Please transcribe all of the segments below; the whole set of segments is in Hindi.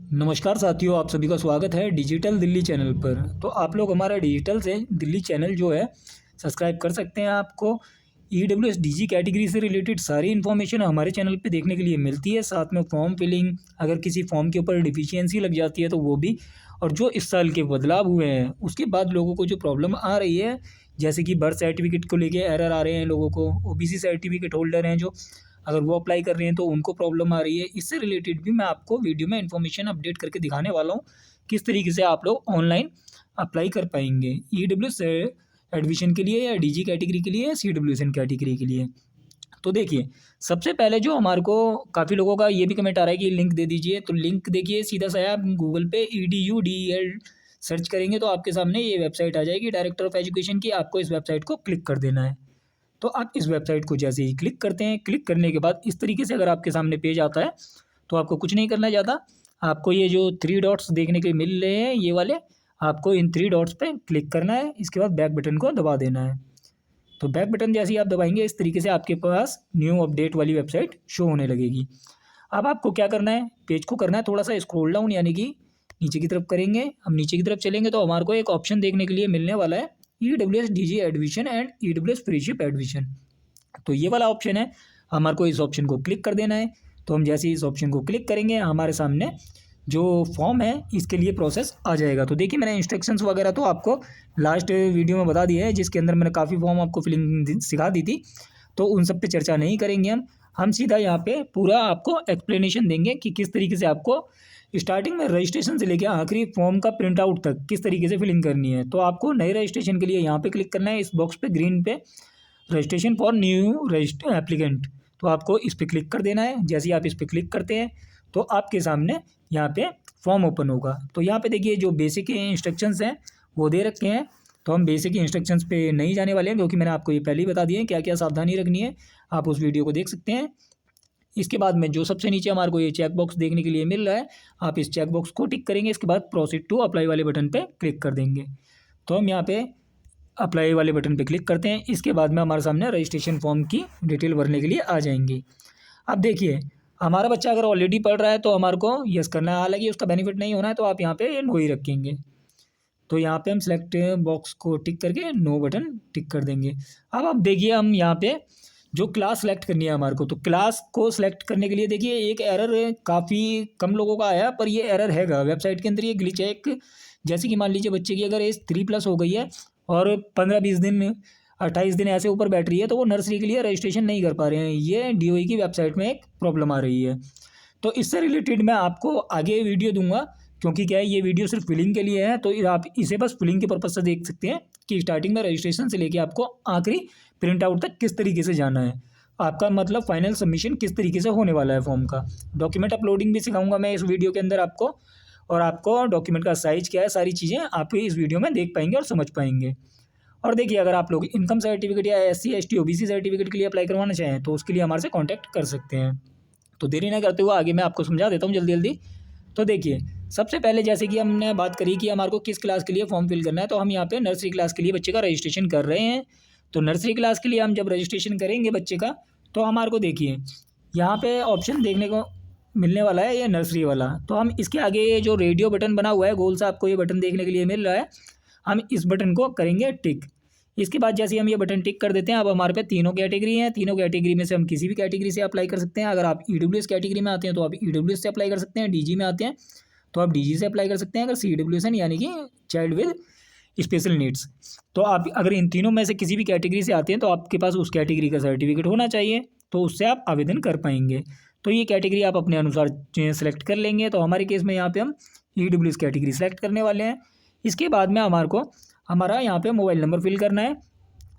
नमस्कार साथियों, आप सभी का स्वागत है डिजिटल दिल्ली चैनल पर। तो आप लोग हमारा डिजिटल से दिल्ली चैनल जो है सब्सक्राइब कर सकते हैं। आपको ईडब्ल्यूएस डीजी कैटेगरी से रिलेटेड सारी इन्फॉर्मेशन हमारे चैनल पे देखने के लिए मिलती है। साथ में फॉर्म फिलिंग, अगर किसी फॉर्म के ऊपर डिफिशियंसी लग जाती है तो वो भी, और जो इस साल के बदलाव हुए हैं उसके बाद लोगों को जो प्रॉब्लम आ रही है, जैसे कि बर्थ सर्टिफिकेट को लेके एरर आ रहे हैं लोगों को, ओबीसी सर्टिफिकेट होल्डर हैं जो, अगर वो अप्लाई कर रहे हैं तो उनको प्रॉब्लम आ रही है। इससे रिलेटेड भी मैं आपको वीडियो में इन्फॉर्मेशन अपडेट करके दिखाने वाला हूँ, किस तरीके से आप लोग ऑनलाइन अप्लाई कर पाएंगे ईडब्ल्यूएस एडमिशन के लिए, या डीजी कैटेगरी के लिए, या सीडब्ल्यूएसएन कैटेगरी के लिए। तो देखिए, सबसे पहले जो हमारे को काफ़ी लोगों का ये भी कमेंट आ रहा है कि लिंक दे दीजिए, तो लिंक देखिए सीधा सा है, आप गूगल पे EDUDEL सर्च करेंगे तो आपके सामने ये वेबसाइट आ जाएगी डायरेक्टर ऑफ एजुकेशन की। आपको इस वेबसाइट को क्लिक कर देना है। तो आप इस वेबसाइट को जैसे ही क्लिक करते हैं, क्लिक करने के बाद इस तरीके से अगर आपके सामने पेज आता है तो आपको कुछ नहीं करना ज़्यादा। आपको ये जो 3 डॉट्स देखने के मिल रहे हैं ये वाले, आपको इन 3 डॉट्स पे क्लिक करना है। इसके बाद बैक बटन को दबा देना है। तो बैक बटन जैसे ही आप दबाएंगे इस तरीके से आपके पास न्यू अपडेट वाली वेबसाइट शो होने लगेगी। अब आपको क्या करना है, पेज को करना है थोड़ा सा स्क्रॉल डाउन, यानी कि नीचे की तरफ करेंगे। हम नीचे की तरफ चलेंगे तो हमारे को एक ऑप्शन देखने के लिए मिलने वाला है, EWS DG admission and EWS freeship admission. तो ये वाला ऑप्शन है, हमारे को इस ऑप्शन को क्लिक कर देना है। तो हम जैसे ही इस ऑप्शन को क्लिक करेंगे हमारे सामने जो फॉर्म है इसके लिए प्रोसेस आ जाएगा। तो देखिए, मैंने इंस्ट्रक्शंस वगैरह तो आपको लास्ट वीडियो में बता दिया है, जिसके अंदर मैंने काफ़ी फॉर्म आपको फिलिंग सिखा दी थी। तो उन सब पे चर्चा नहीं करेंगे हम सीधा यहाँ पे पूरा आपको एक्सप्लेनेशन देंगे कि किस तरीके से आपको स्टार्टिंग में रजिस्ट्रेशन से लेकर आखिरी फॉर्म का प्रिंट आउट तक किस तरीके से फिलिंग करनी है। तो आपको नए रजिस्ट्रेशन के लिए यहाँ पे क्लिक करना है, इस बॉक्स पे ग्रीन पे, registration for new register applicant. तो आपको इस पर क्लिक कर देना है। जैसे ही आप इस पर क्लिक करते हैं तो आपके सामने यहाँ पे फॉर्म ओपन होगा। तो यहाँ पे देखिए जो बेसिक इंस्ट्रक्शंस हैं वो दे रखे हैं। तो हम बेसिक इंस्ट्रक्शंस पे नहीं जाने वाले हैं, क्योंकि मैंने आपको ये पहले ही बता दिए हैं क्या क्या सावधानी रखनी है। आप उस वीडियो को देख सकते हैं। इसके बाद में जो सबसे नीचे हमारे को ये चेक बॉक्स देखने के लिए मिल रहा है, आप इस चेक बॉक्स को टिक करेंगे। इसके बाद प्रोसीड टू अप्लाई वाले बटन पे क्लिक कर देंगे। तो हम यहाँ पे अप्लाई वाले बटन पे क्लिक करते हैं। इसके बाद में हमारे सामने रजिस्ट्रेशन फॉर्म की डिटेल भरने के लिए आ जाएंगी। अब देखिए, हमारा बच्चा अगर ऑलरेडी पढ़ रहा है तो हमारे को यस करना है, हालांकि उसका बेनिफिट नहीं होना है तो आप यहाँ पे नो ही रखेंगे। तो यहाँ पे हम सेलेक्ट बॉक्स को टिक करके नो बटन टिक कर देंगे। अब आप देखिए, हम यहाँ पे जो क्लास सेलेक्ट करनी है हमारे को, तो क्लास को सेलेक्ट करने के लिए देखिए एक एरर काफ़ी कम लोगों का आया, पर ये एरर हैगा वेबसाइट के अंदर, ये ग्लिच है एक। जैसे कि मान लीजिए बच्चे की अगर एज 3+ हो गई है और 15-20 दिन 28 दिन ऐसे ऊपर बैठ रही है, तो वो नर्सरी के लिए रजिस्ट्रेशन नहीं कर पा रहे हैं। ये DOE की वेबसाइट में एक प्रॉब्लम आ रही है। तो इससे रिलेटेड मैं आपको आगे वीडियो दूंगा, क्योंकि क्या है, ये वीडियो सिर्फ फिलिंग के लिए है। तो आप इसे बस फिलिंग के पर्पज से देख सकते हैं कि स्टार्टिंग में रजिस्ट्रेशन से लेके आपको आखिरी प्रिंट आउट तक किस तरीके से जाना है, आपका मतलब फाइनल सबमिशन किस तरीके से होने वाला है फॉर्म का। डॉक्यूमेंट अपलोडिंग भी सिखाऊंगा मैं इस वीडियो के अंदर आपको, और आपको डॉक्यूमेंट का साइज़ क्या है, सारी चीज़ें आप इस वीडियो में देख पाएंगे और समझ पाएंगे। और देखिए, अगर आप लोग इनकम सर्टिफिकेट या SC ST OBC सर्टिफिकेट के लिए अप्लाई करवाना चाहें तो उसके लिए हमारे से कॉन्टैक्ट कर सकते हैं। तो देरी ना करते हुए आगे मैं आपको समझा देता हूँ जल्दी जल्दी। तो देखिए, सबसे पहले जैसे कि हमने बात करी कि हमारे को किस क्लास के लिए फॉर्म फिल करना है, तो हम यहाँ पे नर्सरी क्लास के लिए बच्चे का रजिस्ट्रेशन कर रहे हैं। तो नर्सरी क्लास के लिए हम जब रजिस्ट्रेशन करेंगे बच्चे का, तो हमारे को देखिए यहाँ पे ऑप्शन देखने को मिलने वाला है, ये नर्सरी वाला। तो हम इसके आगे ये जो रेडियो बटन बना हुआ है गोल सा, आपको ये बटन देखने के लिए मिल रहा है, हम इस बटन को करेंगे टिक। इसके बाद जैसे हम ये बटन टिक कर देते हैं, अब हमारे पे तीनों कैटेगरी हैं। तीनों कैटेगरी में से हम किसी भी कैटेगरी से अप्लाई कर सकते हैं। अगर आप EWS कैटेगरी में आते हैं तो आप EWS से अप्लाई कर सकते हैं, DG में आते हैं तो आप DG से अप्लाई कर सकते हैं, अगर CWSN यानी कि चाइल्ड विद स्पेशल नीड्स, तो आप अगर इन तीनों में से किसी भी कैटेगरी से आते हैं तो आपके पास उस कैटेगरी का सर्टिफिकेट होना चाहिए, तो उससे आप आवेदन कर पाएंगे। तो ये कैटेगरी आप अपने अनुसार सेलेक्ट कर लेंगे। तो हमारे केस में यहाँ पे हम EWS कैटेगरी सेलेक्ट करने वाले हैं। इसके बाद में हमारे को हमारा यहाँ पे मोबाइल नंबर फिल करना है।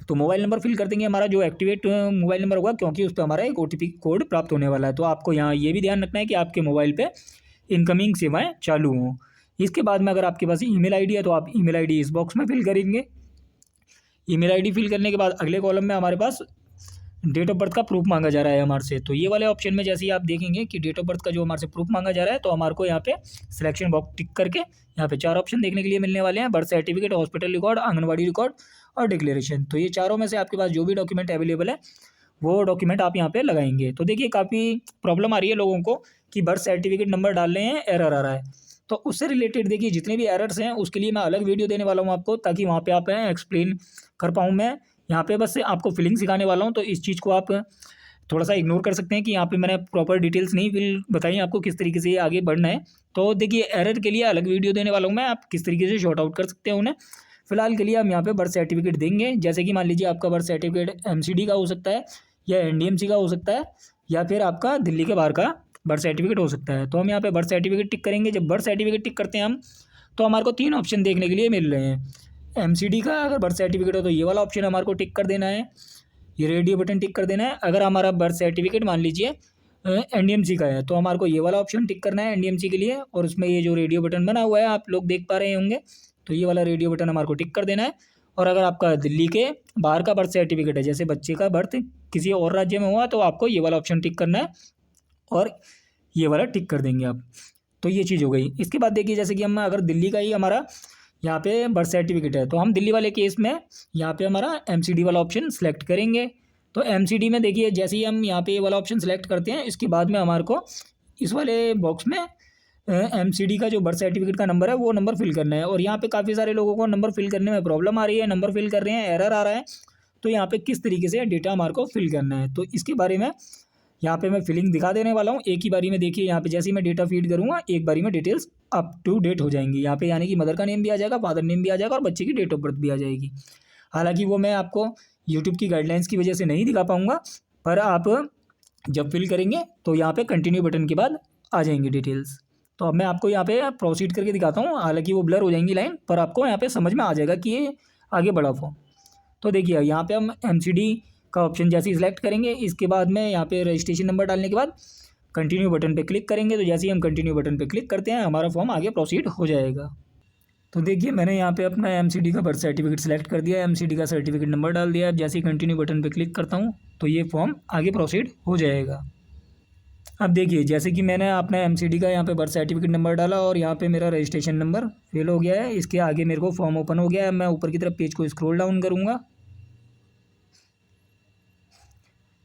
तो मोबाइल नंबर फिल कर देंगे, हमारा जो एक्टिवेट मोबाइल नंबर होगा, क्योंकि उस पर हमारा एक OTP कोड प्राप्त होने वाला है। तो आपको यहाँ ये भी ध्यान रखना है कि आपके मोबाइल पे इनकमिंग सेवाएं चालू हों। इसके बाद में अगर आपके पास ईमेल आईडी है तो आप ईमेल आईडी इस बॉक्स में फिल करेंगे। ईमेल आईडी फिल करने के बाद अगले कॉलम में हमारे पास डेट ऑफ बर्थ का प्रूफ मांगा जा रहा है हमारे से। तो ये वाले ऑप्शन में जैसे ही आप देखेंगे कि डेट ऑफ बर्थ का जो हमारे से प्रूफ मांगा जा रहा है, तो हमारे को यहाँ पे सिलेक्शन बॉक्स टिक करके यहाँ पे 4 ऑप्शन देखने के लिए मिलने वाले हैं, birth certificate, hospital record, anganwadi record और डिक्लेरेशन। तो ये चारों में से आपके पास जो भी डॉक्यूमेंट अवेलेबल है वो डॉक्यूमेंट आप यहाँ पे लगाएंगे। तो देखिए काफ़ी प्रॉब्लम आ रही है लोगों को कि बर्थ सर्टिफिकेट नंबर डाल रहे हैं, एरर आ रहा है। तो उससे रिलेटेड देखिए जितने भी एरर्स हैं उसके लिए मैं अलग वीडियो देने वाला हूँ आपको, ताकि वहाँ पे आप एक्सप्लेन कर पाऊँ मैं। यहाँ पे बस आपको फिलिंग सिखाने वाला हूँ, तो इस चीज़ को आप थोड़ा सा इग्नोर कर सकते हैं कि यहाँ पे मैंने प्रॉपर डिटेल्स नहीं फिल बताई आपको किस तरीके से आगे बढ़ना है। तो देखिए एरर के लिए अलग वीडियो देने वाला हूँ मैं, आप किस तरीके से शॉर्ट आउट कर सकते हैं उन्हें। फिलहाल के लिए हम यहाँ पे बर्थ सर्टिफिकेट देंगे। जैसे कि मान लीजिए आपका बर्थ सर्टिफिकेट एमसीडी का हो सकता है, या एनडीएमसी का हो सकता है, या फिर आपका दिल्ली के बाहर का बर्थ सर्टिफिकेट हो सकता है। तो हम यहाँ पे बर्थ सर्टिफिकेट टिक करेंगे। जब बर्थ सर्टिफिकेट टिक करते हैं हम, तो हमारे को 3 ऑप्शन देखने के लिए मिल रहे हैं। एमसीडी का अगर बर्थ सर्टिफिकेट हो तो ये वाला ऑप्शन हमारे को टिक कर देना है, ये रेडियो बटन टिक कर देना है। अगर हमारा बर्थ सर्टिफिकेट मान लीजिए एनडीएमसी का है, तो हमारे को ये वाला ऑप्शन टिक करना है एनडीएमसी के लिए, और उसमें ये जो रेडियो बटन बना हुआ है आप लोग देख पा रहे होंगे, तो ये वाला रेडियो बटन हमारे को टिक कर देना है। और अगर आपका दिल्ली के बाहर का बर्थ सर्टिफिकेट है, जैसे बच्चे का बर्थ किसी और राज्य में हुआ, तो आपको ये वाला ऑप्शन टिक करना है और ये वाला टिक कर देंगे आप। तो ये चीज़ हो गई। इसके बाद देखिए जैसे कि हम अगर दिल्ली का ही हमारा यहाँ पे बर्थ सर्टिफिकेट है, तो हम दिल्ली वाले केस में यहाँ पे हमारा एमसीडी वाला ऑप्शन सेलेक्ट करेंगे। तो एमसीडी में देखिए जैसे ही हम यहाँ पे ये वाला ऑप्शन सेलेक्ट करते हैं, इसके बाद में हमारे को इस वाले बॉक्स में एमसीडी का जो बर्थ सर्टिफिकेट का नंबर है वो नंबर फिल करना है। और यहाँ पे काफ़ी सारे लोगों को नंबर फिल करने में प्रॉब्लम आ रही है, नंबर फिल कर रहे हैं एरर आ रहा है। तो यहाँ पे किस तरीके से डेटा हमारे को फिल करना है, तो इसके बारे में यहाँ पे मैं फिलिंग दिखा देने वाला हूँ एक ही बारी में। देखिए यहाँ पे जैसे ही मैं डेटा फीड करूँगा, एक बारी में डिटेल्स अप टू डेट हो जाएंगी यहाँ पे, यानी कि मदर का नेम भी आ जाएगा, फादर नेम भी आ जाएगा, और बच्चे की डेट ऑफ बर्थ भी आ जाएगी। हालांकि वो मैं आपको यूट्यूब की गाइडलाइंस की वजह से नहीं दिखा पाऊँगा, पर आप जब फिल करेंगे तो यहाँ पे कंटिन्यू बटन के बाद आ जाएंगी डिटेल्स। तो अब मैं आपको यहाँ पे प्रोसीड करके दिखाता हूँ, हालांकि वो ब्लर हो जाएंगी लाइन, पर आपको यहाँ पे समझ में आ जाएगा कि ये आगे बढ़ा फॉर्म। तो देखिए यहाँ पे हम एमसीडी का ऑप्शन जैसे ही सिलेक्ट करेंगे, इसके बाद में यहाँ पे रजिस्ट्रेशन नंबर डालने के बाद कंटिन्यू बटन पे क्लिक करेंगे। तो जैसे ही हम कंटिन्यू बटन पे क्लिक करते हैं, हमारा फॉर्म आगे प्रोसीड हो जाएगा। तो देखिए मैंने यहाँ पे अपना एमसीडी का बर्थ सर्टिफिकेट सेलेक्ट कर दिया, एमसीडी का सर्टिफिकेट नंबर डाल दिया। अब जैसे ही कंटिन्यू बटन पे क्लिक करता हूँ, तो ये फॉर्म आगे प्रोसीड हो जाएगा। अब देखिए जैसे कि मैंने अपना एमसीडी का यहाँ पे बर्थ सर्टिफिकेट नंबर डाला और यहाँ पे मेरा रजिस्ट्रेशन नंबर फिल हो गया है। इसके आगे मेरे को फॉर्म ओपन हो गया है। मैं ऊपर की तरफ पेज को स्क्रॉल डाउन करूँगा,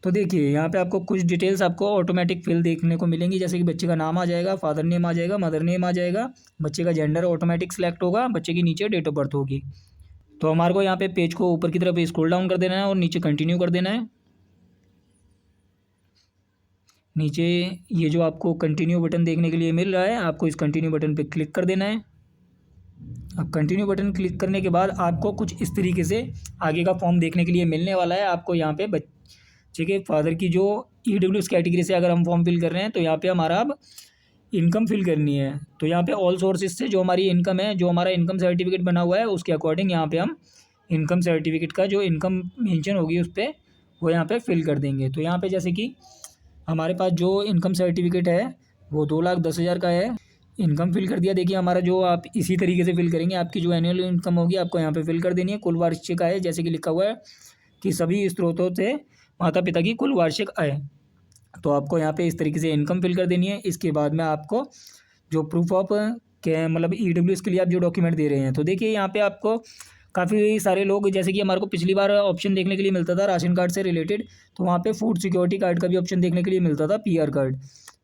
तो देखिए यहाँ पे आपको कुछ डिटेल्स आपको ऑटोमेटिक फिल देखने को मिलेंगी, जैसे कि बच्चे का नाम आ जाएगा, फादर नेम आ जाएगा, मदर नेम आ जाएगा, बच्चे का जेंडर ऑटोमेटिक सेलेक्ट होगा, बच्चे की नीचे डेट ऑफ बर्थ होगी। तो हमारे को यहाँ पे पेज को ऊपर की तरफ स्क्रॉल डाउन कर देना है और नीचे कंटिन्यू कर देना है। नीचे ये जो आपको कंटिन्यू बटन देखने के लिए मिल रहा है, आपको इस कंटिन्यू बटन पर क्लिक कर देना है। अब कंटिन्यू बटन क्लिक करने के बाद आपको कुछ इस तरीके से आगे का फॉर्म देखने के लिए मिलने वाला है। आपको यहाँ पे बच्चे के फादर की जो ईडब्ल्यूएस कैटेगरी से अगर हम फॉर्म फिल कर रहे हैं, तो यहाँ पे हमारा अब इनकम फिल करनी है। तो यहाँ पे ऑल सोर्सेज से जो हमारी इनकम है, जो हमारा इनकम सर्टिफिकेट बना हुआ है, उसके अकॉर्डिंग यहाँ पे हम इनकम सर्टिफिकेट का जो इनकम मेंशन होगी उस पर वो यहाँ पे फिल कर देंगे। तो यहाँ पे जैसे कि हमारे पास जो इनकम सर्टिफिकेट है वो 2,10,000 का है, इनकम फिल कर दिया। देखिए हमारा जो आप इसी तरीके से फिल करेंगे, आपकी जो एनुअल इनकम होगी आपको यहाँ पे फिल कर देनी है। कुल वार्षिक आय जैसे कि लिखा हुआ है कि सभी स्रोतों से माता पिता की कुल वार्षिक आय, तो आपको यहाँ पे इस तरीके से इनकम फिल कर देनी है। इसके बाद में आपको जो प्रूफ ऑफ के मतलब ईडब्ल्यूएस के लिए आप जो डॉक्यूमेंट दे रहे हैं, तो देखिए यहाँ पे आपको काफ़ी सारे लोग, जैसे कि हमारे को पिछली बार ऑप्शन देखने के लिए मिलता था राशन कार्ड से रिलेटेड, तो वहाँ पे फूड सिक्योरिटी कार्ड का भी ऑप्शन देखने के लिए मिलता था, पीआर कार्ड।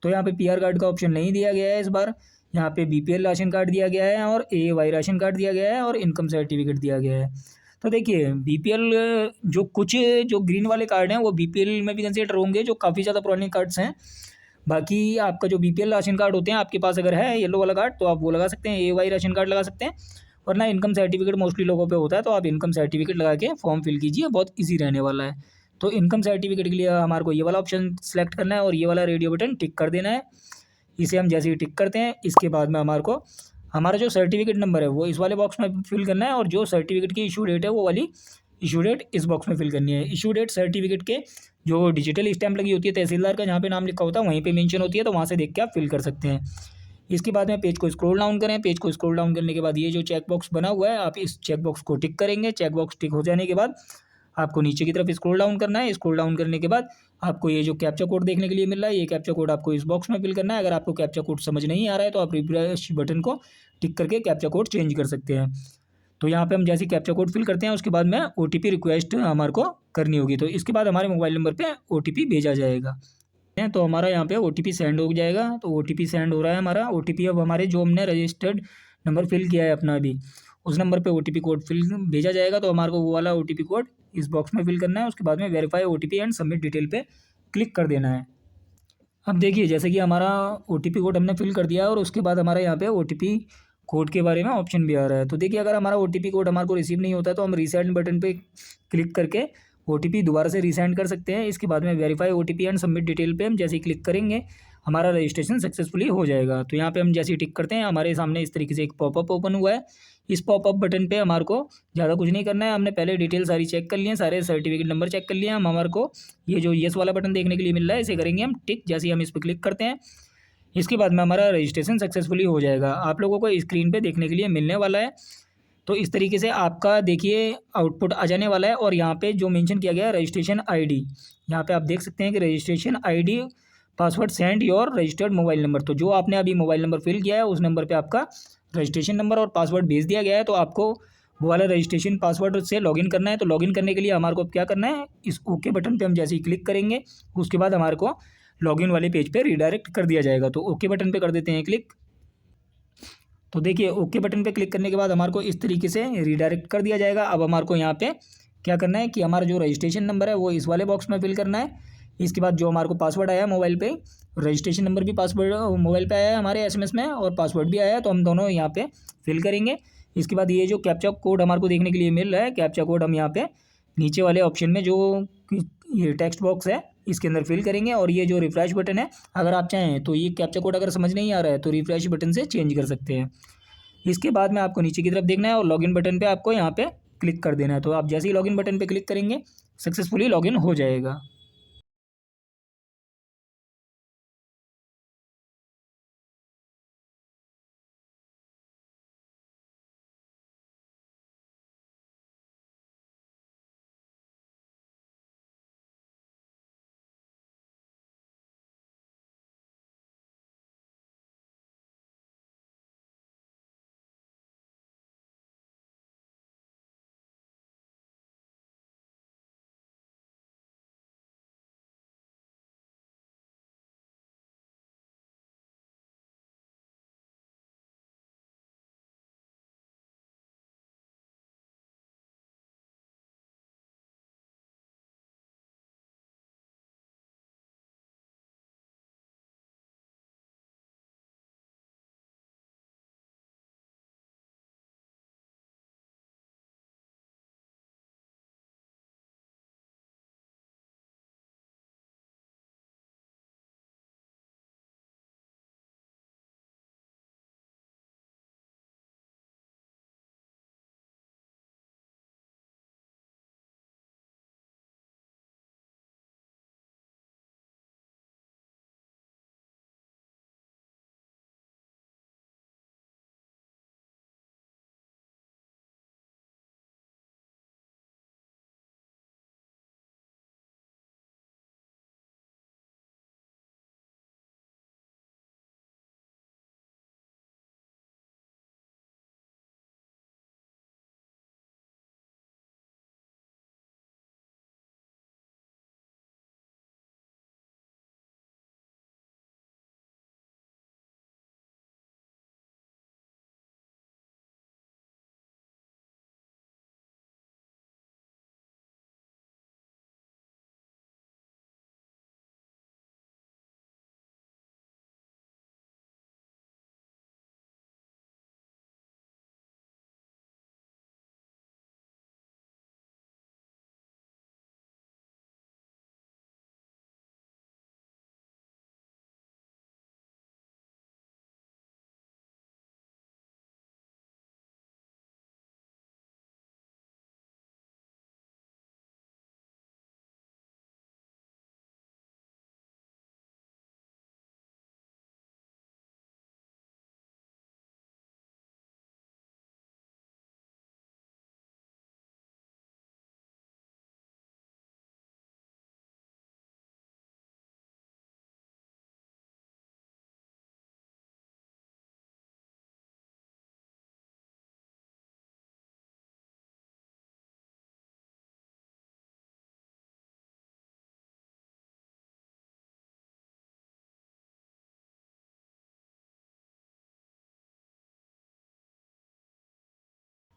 तो यहाँ पे पीआर कार्ड का ऑप्शन नहीं दिया गया है इस बार। यहाँ पे बीपीएल राशन कार्ड दिया गया है और एवाई राशन कार्ड दिया गया है और इनकम सर्टिफिकेट दिया गया है। तो देखिए बीपीएल जो कुछ जो ग्रीन वाले कार्ड हैं वो बीपीएल में भी कंसिडर होंगे, जो काफ़ी ज़्यादा पुराने कार्ड्स हैं। बाकी आपका जो बीपीएल राशन कार्ड होते हैं आपके पास अगर है येलो वाला कार्ड, तो आप वो लगा सकते हैं, एवाई राशन कार्ड लगा सकते हैं। वरना इनकम सर्टिफिकेट मोस्टली लोगों पे होता है, तो आप इनकम सर्टिफिकेट लगा के फॉर्म फिल कीजिए, बहुत ईजी रहने वाला है। तो इनकम सर्टिफिकेट के लिए हमारे को ये वाला ऑप्शन सेलेक्ट करना है और ये वाला रेडियो बटन टिक कर देना है। इसे हम जैसे ही टिक करते हैं, इसके बाद में हमारे को हमारा जो सर्टिफिकेट नंबर है वो इस वाले बॉक्स में फिल करना है, और जो सर्टिफिकेट की इशू डेट है वो वाली इशू डेट इस बॉक्स में फिल करनी है। इशू डेट सर्टिफिकेट के जो डिजिटल स्टैंप लगी होती है तहसीलदार का, जहाँ पे नाम लिखा होता है वहीं पे मेंशन होती है, तो वहाँ से देख के आप फिल कर सकते हैं। इसके बाद में पेज को स्क्रॉल डाउन करें। पेज को स्क्रॉल डाउन करने के बाद ये जो चेक बॉक्स बना हुआ है, आप इस चेक बॉक्स को टिक करेंगे। चेक बॉक्स टिक हो जाने के बाद आपको नीचे की तरफ स्क्रॉल डाउन करना है। स्क्रॉल डाउन करने के बाद आपको ये जो कैप्चा कोड देखने के लिए मिल रहा है, ये कैप्चा कोड आपको इस बॉक्स में फिल करना है। अगर आपको कैप्चा कोड समझ नहीं आ रहा है तो आप रिफ्रेश बटन को टिक करके कैप्चा कोड चेंज कर सकते हैं। तो यहाँ पे हम जैसे कैप्चा कोड फिल करते हैं उसके बाद में OTP रिक्वेस्ट हमारे को करनी होगी। तो इसके बाद हमारे मोबाइल नंबर पे OTP भेजा जाएगा है। तो हमारा यहाँ पे OTP सेंड हो जाएगा। तो OTP सेंड हो रहा है हमारा। OTP अब हमारे जो हमने रजिस्टर्ड नंबर फिल किया है अपना अभी, उस नंबर पे OTP कोड फिल भेजा जाएगा। तो हमारे को वो वाला OTP कोड इस बॉक्स में फिल करना है। उसके बाद में verify OTP and submit detail पे क्लिक कर देना है। अब देखिए जैसे कि हमारा OTP कोड हमने फिल कर दिया है और उसके बाद हमारा यहाँ पे OTP कोड के बारे में ऑप्शन भी आ रहा है। तो देखिए अगर हमारा OTP कोड हमारे को रिसीव नहीं होता है तो हम रीसेंड बटन पे क्लिक करके OTP दोबारा से रीसेंड कर सकते हैं। इसके बाद में verify OTP and submit detail पे हम जैसे ही क्लिक करेंगे हमारा रजिस्ट्रेशन सक्सेसफुली हो जाएगा। तो यहाँ पे हम जैसे ही टिक करते हैं हमारे सामने इस तरीके से एक पॉपअप ओपन हुआ है। इस पॉपअप बटन पे हमारे को ज़्यादा कुछ नहीं करना है। हमने पहले डिटेल सारी चेक कर लिए हैं, सारे सर्टिफिकेट नंबर चेक कर लिए हैं। हम हमारे को ये जो येस वाला बटन देखने के लिए मिल रहा है इसे करेंगे हम टिक। जैसे ही हम इस पर क्लिक करते हैं इसके बाद में हमारा रजिस्ट्रेशन सक्सेसफुली हो जाएगा। आप लोगों को स्क्रीन पे देखने के लिए मिलने वाला है। तो इस तरीके से आपका देखिए आउटपुट आ जाने वाला है। और यहाँ पे जो मेंशन किया गया है रजिस्ट्रेशन आईडी, यहाँ पे आप देख सकते हैं कि registration ID password send your registered mobile number. तो जो आपने अभी मोबाइल नंबर फिल किया है उस नंबर पे आपका रजिस्ट्रेशन नंबर और पासवर्ड भेज दिया गया है। तो आपको वो वाला रजिस्ट्रेशन पासवर्ड से लॉगिन करना है। तो लॉगिन करने के लिए हमारे को क्या करना है, इस ओके बटन पे हम जैसे ही क्लिक करेंगे उसके बाद हमारे को लॉगिन वाले पेज पे रिडायरेक्ट कर दिया जाएगा। तो ओके बटन पे कर देते हैं क्लिक। तो देखिए ओके बटन पे क्लिक करने के बाद हमारे को इस तरीके से रिडायरेक्ट कर दिया जाएगा। अब हमारे को यहाँ पे क्या करना है कि हमारा जो रजिस्ट्रेशन नंबर है वो इस वाले बॉक्स में फिल करना है। इसके बाद जो हमारे को पासवर्ड आया है मोबाइल पे, रजिस्ट्रेशन नंबर भी पासवर्ड मोबाइल पे आया है हमारे SMS में और पासवर्ड भी आया है, तो हम दोनों यहाँ पे फिल करेंगे। इसके बाद ये जो कैप्चा कोड हमारे को देखने के लिए मिल रहा है, कैप्चा कोड हम यहाँ पे नीचे वाले ऑप्शन में जो ये टेक्स्ट बॉक्स है इसके अंदर फिल करेंगे। और ये जो रिफ्रेश बटन है अगर आप चाहें तो ये कैप्चा कोड अगर समझ नहीं आ रहा है तो रिफ्रेश बटन से चेंज कर सकते हैं। इसके बाद में आपको नीचे की तरफ देखना है और लॉगिन बटन पे आपको यहाँ पे क्लिक कर देना है। तो आप जैसे ही लॉगिन बटन पे क्लिक करेंगे सक्सेसफुली लॉगिन हो जाएगा।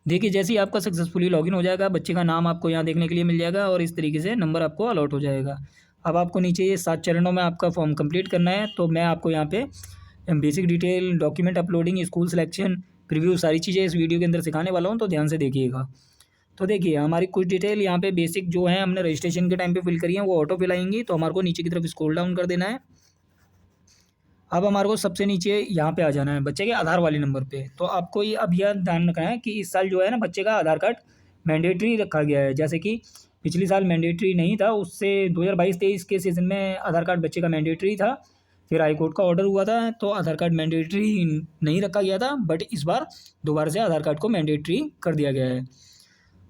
देखिए जैसे ही आपका सक्सेसफुली लॉगिन हो जाएगा, बच्चे का नाम आपको यहाँ देखने के लिए मिल जाएगा और इस तरीके से नंबर आपको अलॉट हो जाएगा। अब आपको नीचे ये 7 चरणों में आपका फॉर्म कंप्लीट करना है। तो मैं आपको यहाँ पे basic detail, document uploading, school selection, preview, सारी चीज़ें इस वीडियो के अंदर सिखाने वाला हूँ, तो ध्यान से देखिएगा। तो देखिए हमारी कुछ डिटेल यहाँ पे बेसिक जो है हमने रजिस्ट्रेशन के टाइम पे फिल करी है, वो ऑटो फिल आएंगी। तो हमारे को नीचे की तरफ स्क्रॉल डाउन कर देना है। अब हमारे को सबसे नीचे यहाँ पे आ जाना है बच्चे के आधार वाले नंबर पे। तो आपको ये अब यह ध्यान रखना है कि इस साल जो है ना बच्चे का आधार कार्ड मैंडेटरी रखा गया है। जैसे कि पिछले साल मैंडेटरी नहीं था, उससे 2022-23 के सीज़न में आधार कार्ड बच्चे का मैंडेटरी था। फिर हाई कोर्ट का ऑर्डर हुआ था तो आधार कार्ड मैंडेटरी नहीं रखा गया था, बट इस बार दोबारा से आधार कार्ड को मैंडेटरी कर दिया गया है।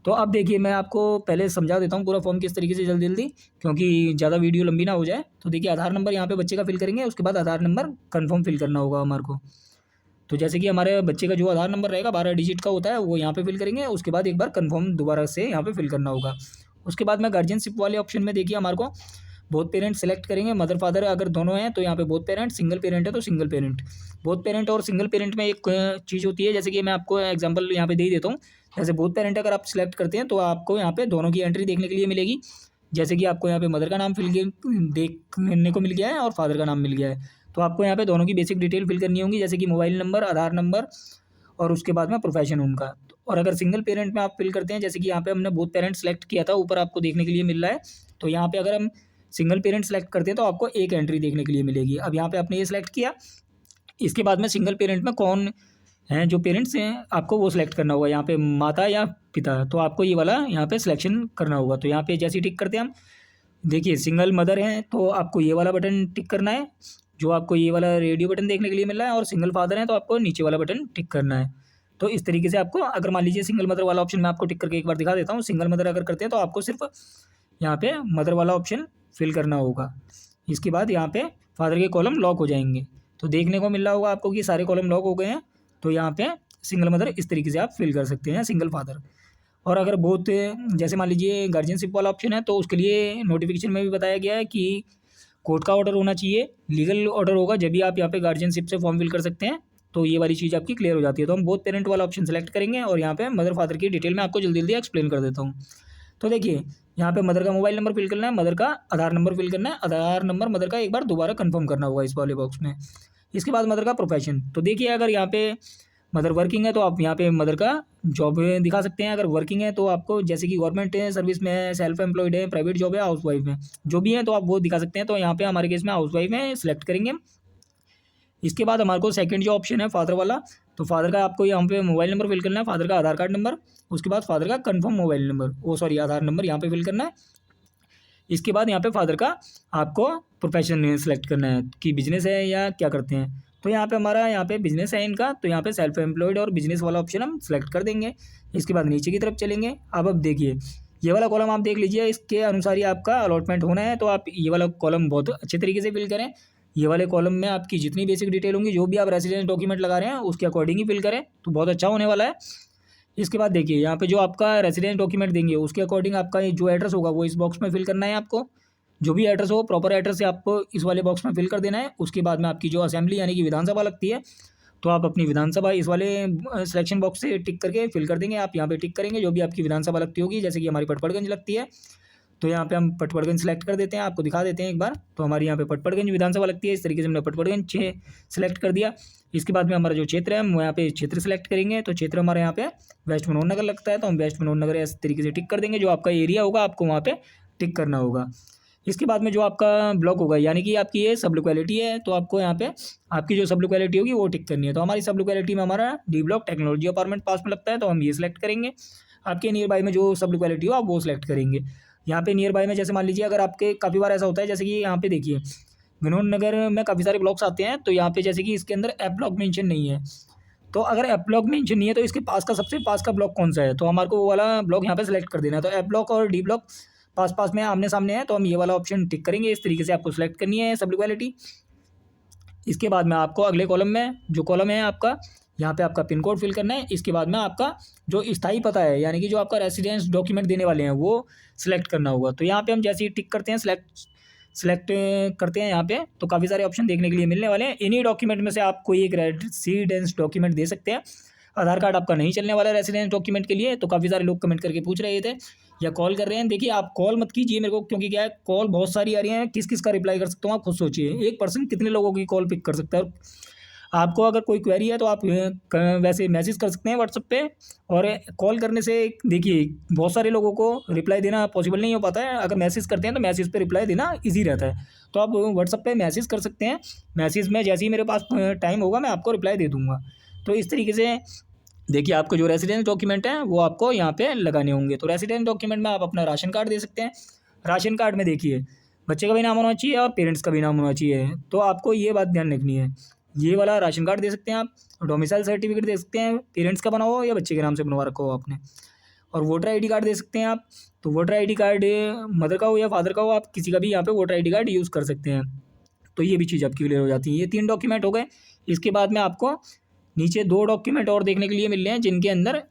तो अब देखिए मैं आपको पहले समझा देता हूँ पूरा फॉर्म किस तरीके से जल्दी जल्दी, क्योंकि ज़्यादा वीडियो लंबी ना हो जाए। तो देखिए आधार नंबर यहाँ पे बच्चे का फिल करेंगे, उसके बाद आधार नंबर कन्फर्म फिल करना होगा हमारे को। तो जैसे कि हमारे बच्चे का जो आधार नंबर रहेगा 12 डिजिट का होता है, वो यहाँ पे फिल करेंगे। उसके बाद एक बार कन्फर्म दोबारा से यहाँ पे फिल करना होगा। उसके बाद में गार्जियनशिप वाले ऑप्शन में देखिए हमारे को बोथ पेरेंट सेलेक्ट करेंगे। मदर फादर अगर दोनों हैं तो यहाँ पे बोथ पेरेंट, सिंगल पेरेंट है तो सिंगल पेरेंट। बोथ पेरेंट और सिंगल पेरेंट में एक चीज़ होती है, जैसे कि मैं आपको एग्जांपल यहाँ पे दे ही देता हूँ। जैसे बोथ पेरेंट अगर आप सिलेक्ट करते हैं तो आपको यहाँ पे दोनों की एंट्री देखने के लिए मिलेगी। जैसे कि आपको यहाँ पे मदर का नाम देखने को मिल गया है और फादर का नाम मिल गया है। तो आपको यहाँ पे दोनों की बेसिक डिटेल फिल करनी होगी, जैसे कि मोबाइल नंबर, आधार नंबर और उसके बाद में प्रोफेशन उनका। और अगर सिंगल पेरेंट में आप फिल करते हैं, जैसे कि यहाँ पे हमने बोथ पेरेंट सेलेक्ट किया था, ऊपर आपको देखने के लिए मिल रहा है। तो यहाँ पे अगर हम सिंगल पेरेंट सेलेक्ट करते हैं तो आपको एक एंट्री देखने के लिए मिलेगी। अब यहाँ पे आपने ये सिलेक्ट किया, इसके बाद में सिंगल पेरेंट में कौन हैं जो पेरेंट्स हैं आपको वो सिलेक्ट करना होगा, यहाँ पे माता या पिता। तो आपको ये वाला यहाँ पे सिलेक्शन करना होगा। तो यहाँ पे जैसे ही टिक करते हैं हम, देखिए सिंगल मदर हैं तो आपको ये वाला बटन टिक करना है, जो आपको ये वाला रेडियो बटन देखने के लिए मिल रहा है। और सिंगल फादर हैं तो आपको नीचे वाला बटन टिक करना है। तो इस तरीके से आपको, अगर मान लीजिए सिंगल मदर वाला ऑप्शन मैं आपको टिक करके एक बार दिखा देता हूँ। सिंगल मदर अगर करते हैं तो आपको सिर्फ यहाँ पे मदर वाला ऑप्शन फिल करना होगा। इसके बाद यहाँ पे फादर के कॉलम लॉक हो जाएंगे। तो देखने को मिल रहा होगा आपको कि सारे कॉलम लॉक हो गए हैं। तो यहाँ पे सिंगल मदर इस तरीके से आप फिल कर सकते हैं, सिंगल फादर। और अगर बहुत, जैसे मान लीजिए गार्जियनशिप वाला ऑप्शन है, तो उसके लिए नोटिफिकेशन में भी बताया गया है कि कोर्ट का ऑर्डर होना चाहिए, लीगल ऑर्डर होगा जब भी आप यहाँ पे गार्जियनशिप से फॉर्म फिल कर सकते हैं। तो ये वाली चीज़ आपकी क्लियर हो जाती है। तो हम बोथ पेरेंट वाला ऑप्शन सेलेक्ट करेंगे और यहाँ पे मदर फादर की डिटेल में आपको जल्दी जल्दी एक्सप्लेन कर देता हूँ। तो देखिए यहाँ पे मदर का मोबाइल नंबर फिल करना है, मदर का आधार नंबर फिल करना है, आधार नंबर मदर का एक बार दोबारा कंफर्म करना होगा इस वाले बॉक्स में। इसके बाद मदर का प्रोफेशन। तो देखिए अगर यहाँ पे मदर वर्किंग है तो आप यहाँ पे मदर का जॉब दिखा सकते हैं। अगर वर्किंग है तो आपको, जैसे कि गवर्नमेंट सर्विस में है, सेल्फ एम्प्लॉयड है, प्राइवेट जॉब है, हाउस वाइफ है, जो भी है तो आप वो दिखा सकते हैं। तो यहाँ पे हमारे केस में हाउस वाइफ है, सिलेक्ट करेंगे। इसके बाद हमारे को सेकंड जो ऑप्शन है फादर वाला, तो फादर का आपको यहाँ पे मोबाइल नंबर फिल करना है, फादर का आधार कार्ड नंबर, उसके बाद फादर का कंफर्म मोबाइल नंबर, वो सॉरी आधार नंबर यहाँ पे फिल करना है। इसके बाद यहाँ पे फादर का आपको प्रोफेशन सेलेक्ट करना है कि बिजनेस है या क्या करते हैं। तो यहाँ पे हमारा यहाँ पे बिजनेस है इनका, तो यहाँ पे सेल्फ एम्प्लॉयड और बिजनेस वाला ऑप्शन हम सेलेक्ट कर देंगे। इसके बाद नीचे की तरफ चलेंगे। अब देखिए ये वाला कॉलम आप देख लीजिए, इसके अनुसार ही आपका अलॉटमेंट होना है। तो आप ये वाला कॉलम बहुत अच्छे तरीके से फिल करें। ये वाले कॉलम में आपकी जितनी बेसिक डिटेल होंगी, जो भी आप रेसिडेंस डॉक्यूमेंट लगा रहे हैं उसके अकॉर्डिंग ही फिल करें, तो बहुत अच्छा होने वाला है। इसके बाद देखिए यहाँ पे जो आपका रेसिडेंस डॉक्यूमेंट देंगे उसके अकॉर्डिंग आपका ये जो एड्रेस होगा वो इस बॉक्स में फिल करना है आपको। जो भी एड्रेस हो, प्रॉपर एड्रेस से आपको इस वाले बॉक्स में फिल कर देना है। उसके बाद में आपकी जो असेंबली यानी कि विधानसभा लगती है, तो आप अपनी विधानसभा इस वाले सिलेक्शन बॉक्स से टिक करके फिल कर देंगे। आप यहाँ पे टिक करेंगे जो भी आपकी विधानसभा लगती होगी, जैसे कि हमारी पटपड़गंज लगती है, तो यहाँ पे हम पटपड़गंज सेलेक्ट कर देते हैं। आपको दिखा देते हैं एक बार। तो हमारी यहाँ पे पटपड़गंज विधानसभा लगती है, इस तरीके से हमने पटपड़गंज सेलेक्ट कर दिया। इसके बाद में हमारा जो क्षेत्र है हम यहाँ पे क्षेत्र सेलेक्ट करेंगे। तो क्षेत्र हमारे यहाँ पे वेस्ट विनोद नगर लगता है, तो हम वेस्ट विनोद नगर इस तरीके से टिक कर देंगे। जो आपका एरिया होगा आपको वहाँ पे टिक करना होगा। इसके बाद में जो आपका ब्लॉक होगा, यानी कि आपकी ये सब लोकेलिटी है, तो आपको यहाँ पे आपकी जो सब लोकेलिटी होगी वो टिक करनी है। तो हमारी सब लोकेलिटी में हमारा डी ब्लॉक टेक्नोलॉजी अपार्टमेंट पास में लगता है, तो हम ये सिलेक्ट करेंगे। आपके नियर बाई में जो सब लोकेलिटी हो आप वो सिलेक्ट करेंगे। यहाँ पे नियर बाई में जैसे मान लीजिए अगर आपके काफ़ी बार ऐसा होता है, जैसे कि यहाँ पे देखिए विनोद नगर में काफ़ी सारे ब्लॉक्स आते हैं, तो यहाँ पे जैसे कि इसके अंदर एफ ब्लॉक मेंशन नहीं है। तो अगर एफ ब्लॉक मेंशन नहीं है तो इसके पास का सबसे पास का ब्लॉक कौन सा है, तो हमारे को वो वाला ब्लॉक यहाँ पे सेलेक्ट कर देना है। तो एफ ब्लॉक और डी ब्लॉक पास पास में आमने सामने है, तो हम ये वाला ऑप्शन टिक करेंगे। इस तरीके से आपको सेलेक्ट करनी है सब लोकेलिटी। इसके बाद में आपको अगले कॉलम में जो कॉलम है आपका, यहाँ पे आपका पिन कोड फिल करना है। इसके बाद में आपका जो स्थायी पता है, यानी कि जो आपका रेसिडेंस डॉक्यूमेंट देने वाले हैं वो सिलेक्ट करना होगा। तो यहाँ पे हम जैसे ही टिक करते हैं, सिलेक्ट करते हैं यहाँ पे, तो काफ़ी सारे ऑप्शन देखने के लिए मिलने वाले हैं। इन्हीं डॉक्यूमेंट में से आप कोई एक रेसिडेंस डॉक्यूमेंट दे सकते हैं। आधार कार्ड आपका नहीं चलने वाला रेसिडेंस डॉक्यूमेंट के लिए, तो काफ़ी सारे लोग कमेंट करके पूछ रहे थे या कॉल कर रहे हैं। देखिए आप कॉल मत कीजिए मेरे को, क्योंकि क्या है कॉल बहुत सारी आ रही हैं, किस किस का रिप्लाई कर सकता हूँ आप खुद सोचिए। एक पर्सन कितने लोगों की कॉल पिक कर सकता है। आपको अगर कोई क्वेरी है तो आप वैसे मैसेज कर सकते हैं व्हाट्सएप पे, और कॉल करने से देखिए बहुत सारे लोगों को रिप्लाई देना पॉसिबल नहीं हो पाता है। अगर मैसेज करते हैं तो मैसेज पे रिप्लाई देना ईजी रहता है, तो आप व्हाट्सएप पे मैसेज कर सकते हैं। मैसेज में जैसे ही मेरे पास टाइम होगा मैं आपको रिप्लाई दे दूँगा। तो इस तरीके से देखिए आपको जो रेसिडेंस डॉक्यूमेंट हैं वो आपको यहाँ पे लगाने होंगे। तो रेसिडेंस डॉक्यूमेंट में आप अपना राशन कार्ड दे सकते हैं। राशन कार्ड में देखिए बच्चे का भी नाम होना चाहिए और पेरेंट्स का भी नाम होना चाहिए, तो आपको ये बात ध्यान रखनी है। ये वाला राशन कार्ड दे सकते हैं आप, डोमिसाइल सर्टिफिकेट दे सकते हैं, पेरेंट्स का बना हो या बच्चे के नाम से बनवा रखा हो आपने, और वोटर आईडी कार्ड दे सकते हैं आप। तो वोटर आईडी कार्ड मदर का हो या फादर का हो, आप किसी का भी यहाँ पे वोटर आईडी कार्ड यूज़ कर सकते हैं। तो ये भी चीज़ आपकी क्लियर हो जाती है। ये 3 डॉक्यूमेंट हो गए। इसके बाद में आपको नीचे 2 डॉक्यूमेंट और देखने के लिए मिल रहे हैं, जिनके अंदर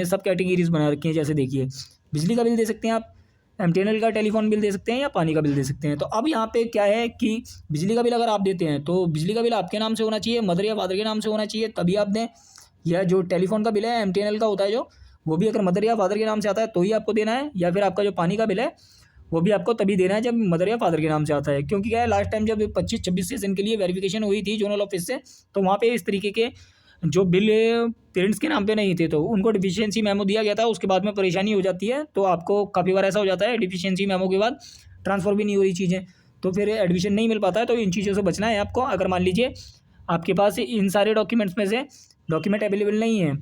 सब कैटेगरीज बना रखी हैं। जैसे देखिए बिजली का बिल दे सकते हैं आप, एमटीएनएल का टेलीफोन बिल दे सकते हैं, या पानी का बिल दे सकते हैं। तो अब यहाँ पे क्या है कि बिजली का बिल अगर आप देते हैं तो बिजली का बिल आपके नाम से होना चाहिए, मदर या फादर के नाम से होना चाहिए, तभी आप दें। या जो टेलीफोन का बिल है एमटीएनएल का होता है जो, वो भी अगर मदर या फादर के नाम से आता है तो ही आपको देना है। या फिर आपका जो पानी का बिल है वो भी आपको तभी देना है जब मदर या फादर के नाम से आता है। क्योंकि क्या है लास्ट टाइम जब 25-26 सेशन के लिए वेरिफिकेशन हुई थी जोनल ऑफिस से, तो वहाँ पे इस तरीके के जो बिल पेरेंट्स के नाम पे नहीं थे तो उनको डिफिशियंसी मेमो दिया गया था। उसके बाद में परेशानी हो जाती है, तो आपको काफ़ी बार ऐसा हो जाता है डिफिशियंसी मेमो के बाद ट्रांसफ़र भी नहीं हो रही चीज़ें, तो फिर एडमिशन नहीं मिल पाता है। तो इन चीज़ों से बचना है आपको। अगर मान लीजिए आपके पास इन सारे डॉक्यूमेंट्स में से डॉक्यूमेंट अवेलेबल नहीं है,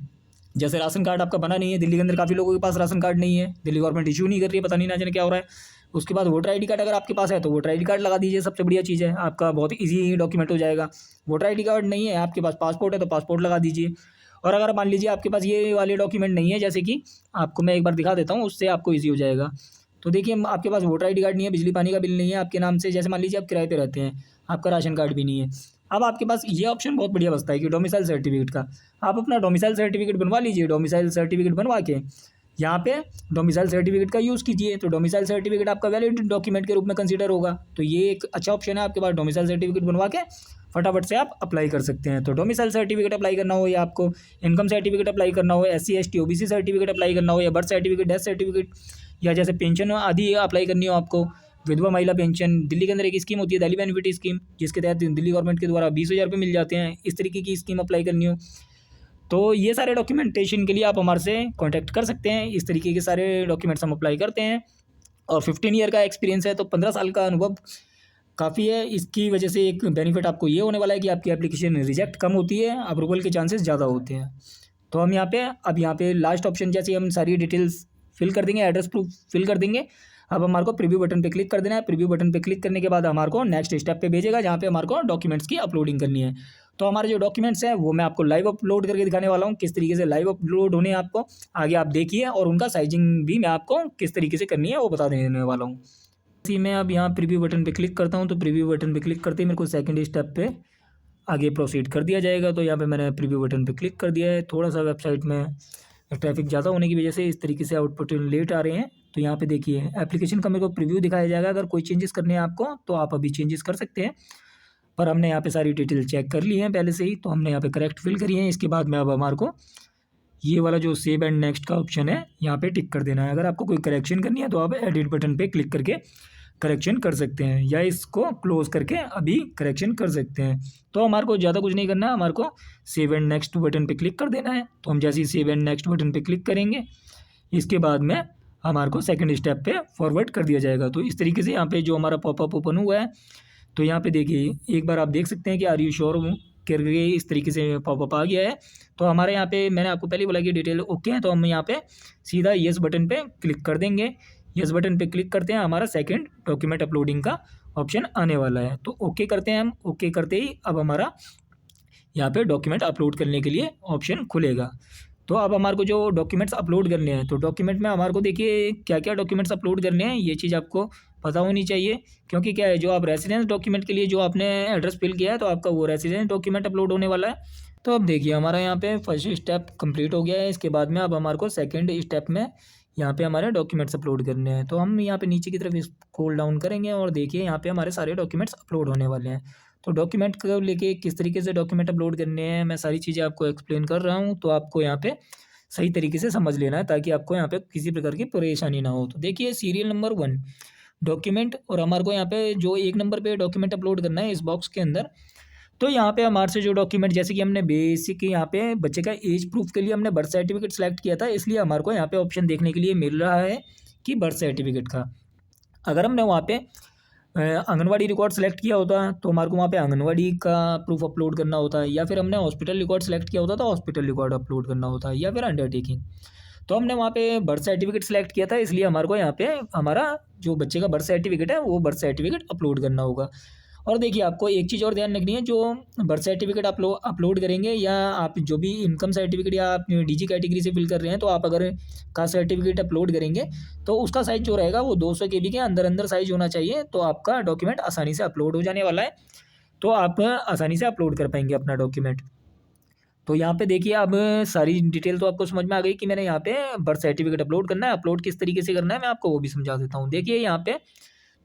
जैसे राशन कार्ड आपका बना नहीं है, दिल्ली के अंदर काफ़ी लोगों के पास राशन कार्ड नहीं है, दिल्ली गवर्नमेंट इशू नहीं कर रही है, पता नहीं ना जाने क्या हो रहा है। उसके बाद वोटर आईडी कार्ड अगर आपके पास है तो वोटर आईडी कार्ड लगा दीजिए, सबसे बढ़िया चीज़ है, आपका बहुत ईजी डॉक्यूमेंट हो जाएगा। वोटर आईडी कार्ड नहीं है आपके पास, पासपोर्ट है तो पासपोर्ट लगा दीजिए। और अगर मान लीजिए आपके पास ये वाले डॉक्यूमेंट नहीं है, जैसे कि आपको मैं एक बार दिखा देता हूँ, उससे आपको ईजी हो जाएगा। तो देखिए आपके पास वोटर आईडी कार्ड नहीं है, बिजली पानी का बिल नहीं है आपके नाम से, जैसे मान लीजिए आप किराए पे रहते हैं, आपका राशन कार्ड भी नहीं है। अब आपके पास ये ऑप्शन बहुत बढ़िया बचता है कि डोमिसाइल सर्टिफिकेट का। आप अपना डोमिसाइल सर्टिफिकेट बनवा लीजिए। डोमिसाइल सर्टिफिकेट बनवा के यहाँ पे डोमिसाइल सर्टिफिकेट का यूज़ कीजिए, तो डोमिसाइल सर्टिफिकेट आपका वैलिड डॉक्यूमेंट के रूप में कंसीडर होगा। तो ये एक अच्छा ऑप्शन है आपके पास, डोमिसाइल सर्टिफिकेट बनवा के फटाफट से आप अप्लाई कर सकते हैं। तो डोमिसाइल सर्टिफिकेट अप्लाई करना हो, या आपको इनकम सर्टिफिकेट अप्लाई करना हो, SC ST OBC certificate apply करना हो, या बर्थ सर्टिफिकेट, डेथ सर्टिफिकेट, या जैसे पेंशन आदि अप्लाई करनी हो आपको, विधवा महिला पेंशन, दिल्ली के अंदर एक स्कीम होती है दिल्ली बेनिफिट स्कीम, जिसके तहत दिल्ली गवर्नमेंट के द्वारा 20,000 रुपये मिल जाते हैं, इस तरीके की स्कीम अप्लाई करनी हो, तो ये सारे डॉक्यूमेंटेशन के लिए आप हमारे से कांटेक्ट कर सकते हैं। इस तरीके के सारे डॉक्यूमेंट्स हम अप्लाई करते हैं। और 15 ईयर का एक्सपीरियंस है तो 15 साल का अनुभव काफ़ी है। इसकी वजह से एक बेनिफिट आपको ये होने वाला है कि आपकी एप्लीकेशन रिजेक्ट कम होती है, अप्रूवल के चांसेस ज़्यादा होते हैं। तो हम यहाँ पे लास्ट ऑप्शन जैसे हम सारी डिटेल्स फिल कर देंगे, एड्रेस प्रूफ फिल कर देंगे। अब हमारे को प्रीव्यू बटन पे क्लिक कर देना है। प्रीव्यू बटन पे क्लिक करने के बाद हमारे को नेक्स्ट स्टेप पे भेजेगा, जहाँ पे हमारे को डॉक्यूमेंट्स की अपलोडिंग करनी है। तो हमारे जो डॉक्यूमेंट्स हैं वो मैं आपको लाइव अपलोड करके दिखाने वाला हूँ, किस तरीके से लाइव अपलोड होने हैं आपको आगे आप देखिए, और उनका साइजिंग भी मैं आपको किस तरीके से करनी है वो बता देने वाला हूँ। इसी मैं अब यहाँ प्रीव्यू बटन पे क्लिक करता हूँ, तो प्रीव्यू बटन पे क्लिक करते ही मेरे को सेकंड स्टेप पे आगे प्रोसीड कर दिया जाएगा। तो यहाँ पे मैंने प्रीव्यू बटन पे क्लिक कर दिया है। थोड़ा सा वेबसाइट में ट्रैफिक ज़्यादा होने की वजह से इस तरीके से आउटपुट लेट आ रहे हैं। तो यहाँ पे देखिए एप्लीकेशन का मेरे को प्रीव्यू दिखाया जाएगा। अगर कोई चेंजेस करने हैं आपको तो आप अभी चेंजेस कर सकते हैं, पर हमने यहाँ पे सारी डिटेल चेक कर ली है पहले से ही, तो हमने यहाँ पे करेक्ट फिल करी है। इसके बाद में अब हमारे को ये वाला जो सेव एंड नेक्स्ट का ऑप्शन है यहाँ पे टिक कर देना है। अगर आपको कोई करेक्शन करनी है तो आप एडिट बटन पे क्लिक करके करेक्शन कर सकते हैं, या इसको क्लोज करके अभी करेक्शन कर सकते हैं। तो हमारे को ज़्यादा कुछ नहीं करना है, हमारे को सेव एंड नेक्स्ट बटन पे क्लिक कर देना है। तो हम जैसे ही सेव एंड नेक्स्ट बटन पे क्लिक करेंगे, इसके बाद में हमारे को सेकंड स्टेप पे फॉरवर्ड कर दिया जाएगा। तो इस तरीके से यहाँ पे जो हमारा पॉपअप ओपन हुआ है, तो यहाँ पे देखिए एक बार आप देख सकते हैं कि आर यू श्योर करके इस तरीके से पॉपअप आ गया है। तो हमारे यहाँ पे मैंने आपको पहले बोला कि डिटेल ओके है, तो हम यहाँ पे सीधा येस बटन पे क्लिक कर देंगे। येस बटन पे क्लिक करते हैं, हमारा सेकंड डॉक्यूमेंट अपलोडिंग का ऑप्शन आने वाला है। तो ओके करते हैं हम। ओके करते ही अब हमारा यहाँ पे डॉक्यूमेंट अपलोड करने के लिए ऑप्शन खुलेगा। तो अब हमारे को जो डॉक्यूमेंट्स अपलोड करने हैं, तो डॉक्यूमेंट में हमारे को देखिए क्या क्या डॉक्यूमेंट्स अपलोड करने हैं, ये चीज़ आपको पता होनी चाहिए। क्योंकि क्या है, जो आप रेसिडेंस डॉक्यूमेंट के लिए जो आपने एड्रेस फिल किया है, तो आपका वो रेसिडेंस डॉक्यूमेंट अपलोड होने वाला है। तो अब देखिए हमारा यहाँ पे फर्स्ट स्टेप कंप्लीट हो गया है। इसके बाद में अब हमारे को सेकेंड स्टेप में यहाँ पे हमारे डॉक्यूमेंट्स अपलोड करने हैं। तो हम यहाँ पे नीचे की तरफ स्क्रॉल डाउन करेंगे और देखिए यहाँ पे हमारे सारे डॉक्यूमेंट्स अपलोड होने वाले हैं। तो डॉक्यूमेंट को लेके किस तरीके से डॉक्यूमेंट अपलोड करने हैं, मैं सारी चीज़ें आपको एक्सप्लेन कर रहा हूँ, तो आपको यहाँ पे सही तरीके से समझ लेना है ताकि आपको यहाँ पे किसी प्रकार की परेशानी ना हो। तो देखिए सीरियल नंबर 1 डॉक्यूमेंट, और हमारे को यहाँ पे जो 1 नंबर पे डॉक्यूमेंट अपलोड करना है इस बॉक्स के अंदर। तो यहाँ पे हमारे से जो डॉक्यूमेंट, जैसे कि हमने बेसिक यहाँ पे बच्चे का एज प्रूफ के लिए हमने बर्थ सर्टिफिकेट सेलेक्ट किया था, इसलिए हमारे को यहाँ पे ऑप्शन देखने के लिए मिल रहा है कि बर्थ सर्टिफिकेट का। अगर हमने वहाँ पे आंगनवाड़ी रिकॉर्ड सेलेक्ट किया होता तो हमारे को वहाँ पे आंगनवाड़ी का प्रूफ अपलोड करना होता है, या फिर हमने हॉस्पिटल रिकॉर्ड सेलेक्ट किया होता तो हॉस्पिटल रिकॉर्ड अपलोड करना होता है, या फिर अंडरटेकिंग। तो हमने वहाँ पे बर्थ सर्टिफिकेट सेलेक्ट किया था, इसलिए हमारे को यहाँ पे हमारा जो बच्चे का बर्थ सर्टिफिकेट है वो बर्थ सर्टिफिकेट अपलोड करना होगा। और देखिए आपको एक चीज़ और ध्यान रखनी है, जो बर्थ सर्टिफिकेट अपलोड करेंगे, या आप जो भी इनकम सर्टिफिकेट या आप डीजी कैटेगरी से फिल कर रहे हैं, तो आप अगर कास्ट सर्टिफिकेट अपलोड करेंगे तो उसका साइज़ जो रहेगा वो 200 KB के अंदर अंदर साइज़ होना चाहिए, तो आपका डॉक्यूमेंट आसानी से अपलोड हो जाने वाला है, तो आप आसानी से अपलोड कर पाएंगे अपना डॉक्यूमेंट। तो यहाँ पे देखिए अब सारी डिटेल तो आपको समझ में आ गई कि मैंने यहाँ पे बर्थ सर्टिफिकेट अपलोड करना है। अपलोड किस तरीके से करना है मैं आपको वो भी समझा देता हूँ। देखिए यहाँ पे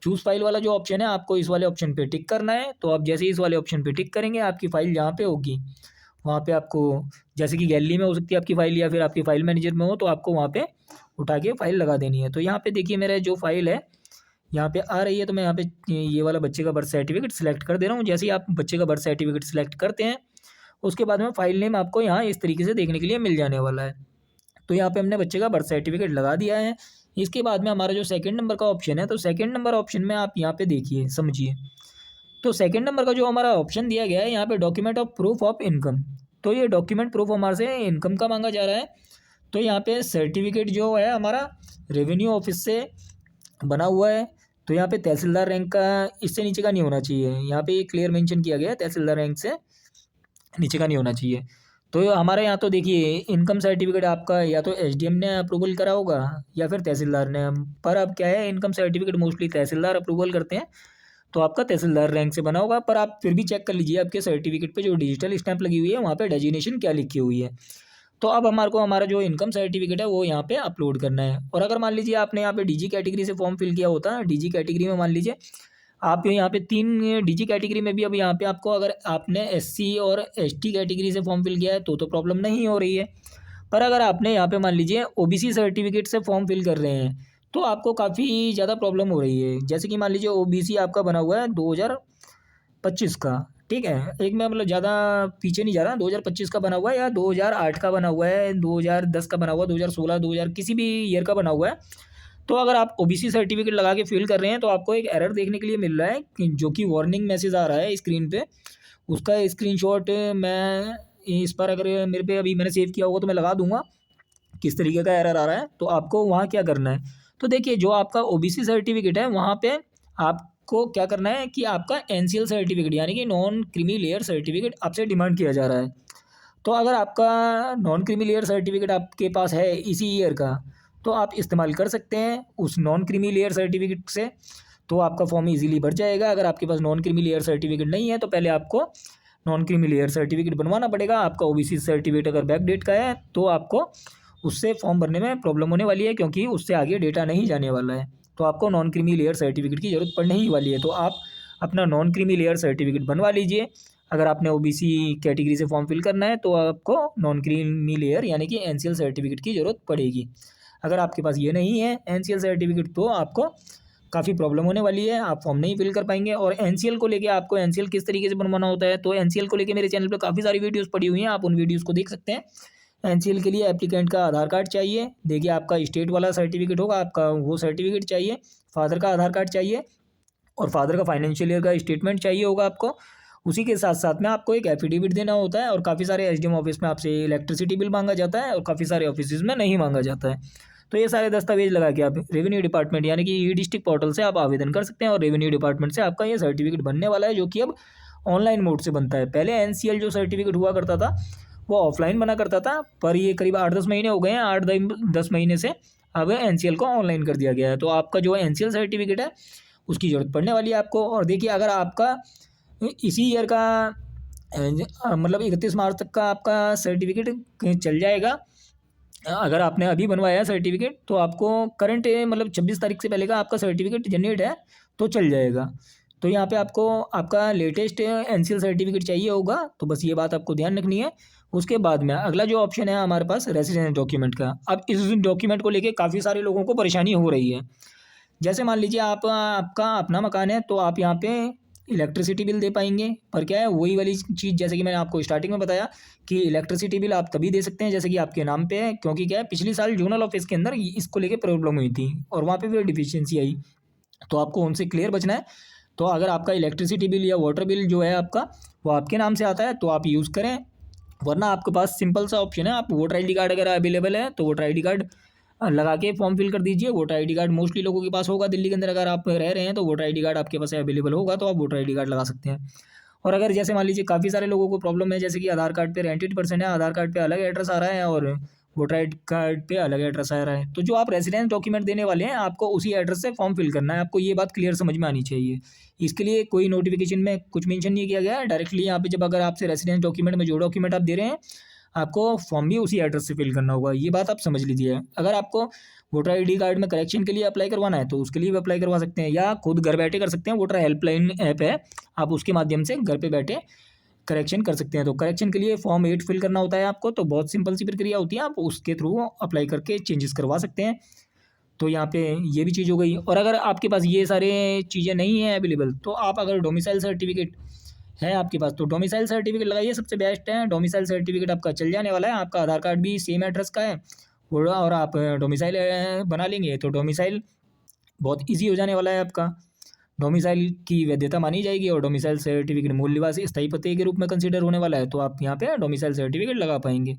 चूज़ फाइल वाला जो ऑप्शन है, आपको इस वाले ऑप्शन पे टिक करना है। तो आप जैसे ही इस वाले ऑप्शन पे टिक करेंगे, आपकी फ़ाइल जहाँ पे होगी वहाँ पे आपको, जैसे कि गैलरी में हो सकती है आपकी फ़ाइल, या फिर आपकी फ़ाइल मैनेजर में हो, तो आपको वहाँ पे उठा के फ़ाइल लगा देनी है। तो यहाँ पे देखिए मेरा जो फ़ाइल है यहाँ पे आ रही है, तो मैं यहाँ पे ये वाला बच्चे का बर्थ सर्टिफिकेट सेलेक्ट कर दे रहा हूँ। जैसे ही आप बच्चे का बर्थ सर्टिफिकेट सेलेक्ट करते हैं, उसके बाद में फ़ाइल नेम आपको यहाँ इस तरीके से देखने के लिए मिल जाने वाला है। तो यहाँ पे हमने बच्चे का बर्थ सर्टिफिकेट लगा दिया है। इसके बाद में हमारा जो सेकंड नंबर का ऑप्शन है, तो सेकंड नंबर ऑप्शन में आप यहाँ पे देखिए, समझिए। तो सेकंड नंबर का जो हमारा ऑप्शन दिया गया है यहाँ पे, document of proof of income. तो ये डॉक्यूमेंट प्रूफ हमारे से इनकम का मांगा जा रहा है। तो यहाँ पे सर्टिफिकेट जो है हमारा रेवेन्यू ऑफिस से बना हुआ है। तो यहाँ पे तहसीलदार रैंक का इससे नीचे का नहीं होना चाहिए, यहाँ पे क्लियर मेंशन किया गया है तहसीलदार रैंक से नीचे का नहीं होना चाहिए। तो हमारे यहाँ तो देखिए इनकम सर्टिफिकेट आपका या तो एसडीएम ने अप्रूवल करा होगा या फिर तहसीलदार ने, पर अब क्या है, इनकम सर्टिफिकेट मोस्टली तहसीलदार अप्रूवल करते हैं, तो आपका तहसीलदार रैंक से बना होगा। पर आप फिर भी चेक कर लीजिए आपके सर्टिफिकेट पे जो डिजिटल स्टैंप लगी हुई है वहाँ पे डेजिग्नेशन क्या लिखी हुई है। तो अब हमारे को हमारा जो इनकम सर्टिफिकेट है वो यहाँ पे अपलोड करना है। और अगर मान लीजिए आपने यहाँ पे डीजी कैटेगरी से फॉर्म फिल किया होता है, डीजी कैटेगरी में मान लीजिए आप यहाँ पे 3 डीजी कैटेगरी में भी, अब यहाँ पे आपको अगर आपने एससी और एसटी कैटेगरी से फॉर्म फिल किया है तो प्रॉब्लम नहीं हो रही है। पर अगर आपने यहाँ पे मान लीजिए ओबीसी सर्टिफिकेट से फॉर्म फिल कर रहे हैं तो आपको काफ़ी ज़्यादा प्रॉब्लम हो रही है। जैसे कि मान लीजिए ओबीसी आपका बना हुआ है 2025 का, ठीक है, एक मैं मतलब ज़्यादा पीछे नहीं जा रहा, 2025 का बना हुआ है या 2008 का बना हुआ है, 2010 का बना हुआ है, 2016, 2000 किसी भी ईयर का बना हुआ है। तो अगर आप ओबीसी सर्टिफिकेट लगा के फिल कर रहे हैं तो आपको एक एरर देखने के लिए मिल रहा है जो कि वार्निंग मैसेज आ रहा है स्क्रीन पे। उसका स्क्रीनशॉट मैं इस पर, अगर मेरे पे अभी मैंने सेव किया होगा तो मैं लगा दूंगा किस तरीके का एरर आ रहा है। तो आपको वहाँ क्या करना है, तो देखिए जो आपका ओबीसी सर्टिफिकेट है वहाँ पे आपको क्या करना है कि आपका एनसीएल सर्टिफिकेट यानी कि नॉन क्रीमी लेयर सर्टिफिकेट आपसे डिमांड किया जा रहा है। तो अगर आपका नॉन क्रीमी लेयर सर्टिफिकेट आपके पास है इसी ईयर का, तो आप इस्तेमाल कर सकते हैं उस नॉन क्रीमी लेयर सर्टिफिकेट से, तो आपका फॉर्म इजीली भर जाएगा। अगर आपके पास नॉन क्रीमी लेयर सर्टिफिकेट नहीं है तो पहले आपको नॉन क्रीमी लेयर सर्टिफिकेट बनवाना पड़ेगा। आपका ओबीसी सर्टिफिकेट अगर बैक डेट का है तो आपको उससे फॉर्म भरने में प्रॉब्लम होने वाली है, क्योंकि उससे आगे डेटा नहीं जाने वाला है। तो आपको नॉन क्रीमी लेयर सर्टिफिकेट की ज़रूरत पड़ने ही वाली है, तो आप अपना नॉन क्रीमी लेयर सर्टिफिकेट बनवा लीजिए। अगर आपने ओबीसी कैटेगरी से फॉर्म फिल करना है तो आपको नॉन क्रीमी लेयर यानी कि एनसीएल सर्टिफिकेट की ज़रूरत पड़ेगी। अगर आपके पास ये नहीं है एनसीएल सर्टिफिकेट तो आपको काफ़ी प्रॉब्लम होने वाली है, आप फॉर्म नहीं फिल कर पाएंगे। और एनसीएल को लेके आपको एनसीएल किस तरीके से बनवाना होता है, तो एनसीएल को लेके मेरे चैनल पे काफ़ी सारी वीडियोस पड़ी हुई हैं, आप उन वीडियोस को देख सकते हैं। एनसीएल के लिए एप्लीकेंट का आधार कार्ड चाहिए, देखिए आपका स्टेट वाला सर्टिफिकेट होगा, आपका वो सर्टिफिकेट चाहिए, फादर का आधार कार्ड चाहिए और फादर का फाइनेंशियल ईयर का स्टेटमेंट चाहिए होगा आपको। उसी के साथ साथ में आपको एक एफिडेविट देना होता है, और काफ़ी सारे एसडीएम ऑफिस में आपसे इलेक्ट्रिसिटी बिल मांगा जाता है और काफ़ी सारे ऑफिस में नहीं मांगा जाता है। तो ये सारे दस्तावेज लगा के आप रेवेन्यू डिपार्टमेंट यानी कि ई डिस्ट्रिक्ट पोर्टल से आप आवेदन कर सकते हैं, और रेवेन्यू डिपार्टमेंट से आपका ये सर्टिफिकेट बनने वाला है, जो कि अब ऑनलाइन मोड से बनता है। पहले एनसीएल जो सर्टिफिकेट हुआ करता था वो ऑफलाइन बना करता था, पर ये करीब 8-10 महीने हो गए हैं, 8-10 महीने से अब एनसीएल को ऑनलाइन कर दिया गया है। तो आपका जो एनसीएल सर्टिफिकेट है उसकी ज़रूरत पड़ने वाली है आपको। और देखिए अगर आपका इसी ईयर का मतलब 31 मार्च तक का आपका सर्टिफिकेट चल जाएगा, अगर आपने अभी बनवाया है सर्टिफिकेट तो आपको करंट मतलब 26 तारीख से पहले का आपका सर्टिफिकेट जनरेट है तो चल जाएगा। तो यहाँ पे आपको आपका लेटेस्ट एनसीएल सर्टिफिकेट चाहिए होगा, तो बस ये बात आपको ध्यान रखनी है। उसके बाद में अगला जो ऑप्शन है हमारे पास रेसिडेंस डॉक्यूमेंट का। अब इस डॉक्यूमेंट को लेके काफ़ी सारे लोगों को परेशानी हो रही है। जैसे मान लीजिए आप आपका अपना मकान है, तो आप यहाँ पे इलेक्ट्रिसिटी बिल दे पाएंगे, पर क्या है वही वाली चीज़ जैसे कि मैंने आपको स्टार्टिंग में बताया कि इलेक्ट्रिसिटी बिल आप तभी दे सकते हैं जैसे कि आपके नाम पे है, क्योंकि क्या है पिछले साल जोनल ऑफिस के अंदर इसको लेके प्रॉब्लम हुई थी और वहाँ पे भी डिफिशियंसी आई, तो आपको उनसे क्लियर बचना है। तो अगर आपका इलेक्ट्रिसिटी बिल या वाटर बिल जो है आपका वो आपके नाम से आता है तो आप यूज़ करें, वरना आपके पास सिंपल सा ऑप्शन है, आप वोटर आईडी कार्ड अगर अवेलेबल है तो वोटर आईडी कार्ड लगा के फॉर्म फिल कर दीजिए। वोटर आईडी कार्ड मोस्टली लोगों के पास होगा दिल्ली के अंदर, अगर आप रह रहे हैं तो वोटर आईडी कार्ड आपके पास अवेलेबल होगा तो आप वोटर आईडी कार्ड लगा सकते हैं। और अगर जैसे मान लीजिए काफ़ी सारे लोगों को प्रॉब्लम है, जैसे कि आधार कार्ड पे रेंटेड पर्सन है, आधार कार्ड पे अलग एड्रेस आ रहा है और वोटर आईडी कार्ड पे अलग एड्रेस आ रहा है, तो जो आप रेजिडेंस डॉक्यूमेंट देने वाले हैं आपको उसी एड्रेस से फॉर्म फिल करना है। आपको ये बात क्लियर समझ में आनी चाहिए। इसके लिए कोई नोटिफिकेशन में कुछ मेंशन नहीं किया गया है, डायरेक्टली यहाँ पे जब अगर आपसे रेजिडेंस डॉक्यूमेंट में जो डॉक्यूमेंट आप दे रहे हैं आपको फॉर्म भी उसी एड्रेस से फिल करना होगा, ये बात आप समझ लीजिए। अगर आपको वोटर आईडी कार्ड में करेक्शन के लिए अप्लाई करवाना है तो उसके लिए भी अप्लाई करवा सकते हैं, या खुद घर बैठे कर सकते हैं। वोटर हेल्पलाइन ऐप है, आप उसके माध्यम से घर पे बैठे करेक्शन कर सकते हैं। तो करेक्शन के लिए फॉर्म 8 फिल करना होता है आपको, तो बहुत सिंपल सी प्रक्रिया होती है, आप उसके थ्रू अप्लाई करके चेंजेस करवा सकते हैं। तो यहाँ पे ये भी चीज़ हो गई। और अगर आपके पास ये सारे चीज़ें नहीं हैं अवेलेबल, तो आप अगर डोमिसाइल सर्टिफिकेट है आपके पास तो डोमिसाइल सर्टिफिकेट लगाइए, सबसे बेस्ट है। डोमिसाइल सर्टिफिकेट आपका चल जाने वाला है, आपका आधार कार्ड भी सेम एड्रेस का है और आप डोमिसाइल बना लेंगे तो डोमिसाइल बहुत ईजी हो जाने वाला है आपका। डोमिसाइल की वैधता मानी जाएगी और डोमिसाइल सर्टिफिकेट मूल निवासी स्थायी पते के रूप में कंसीडर होने वाला है, तो आप यहाँ पे डोमिसाइल सर्टिफिकेट लगा पाएंगे।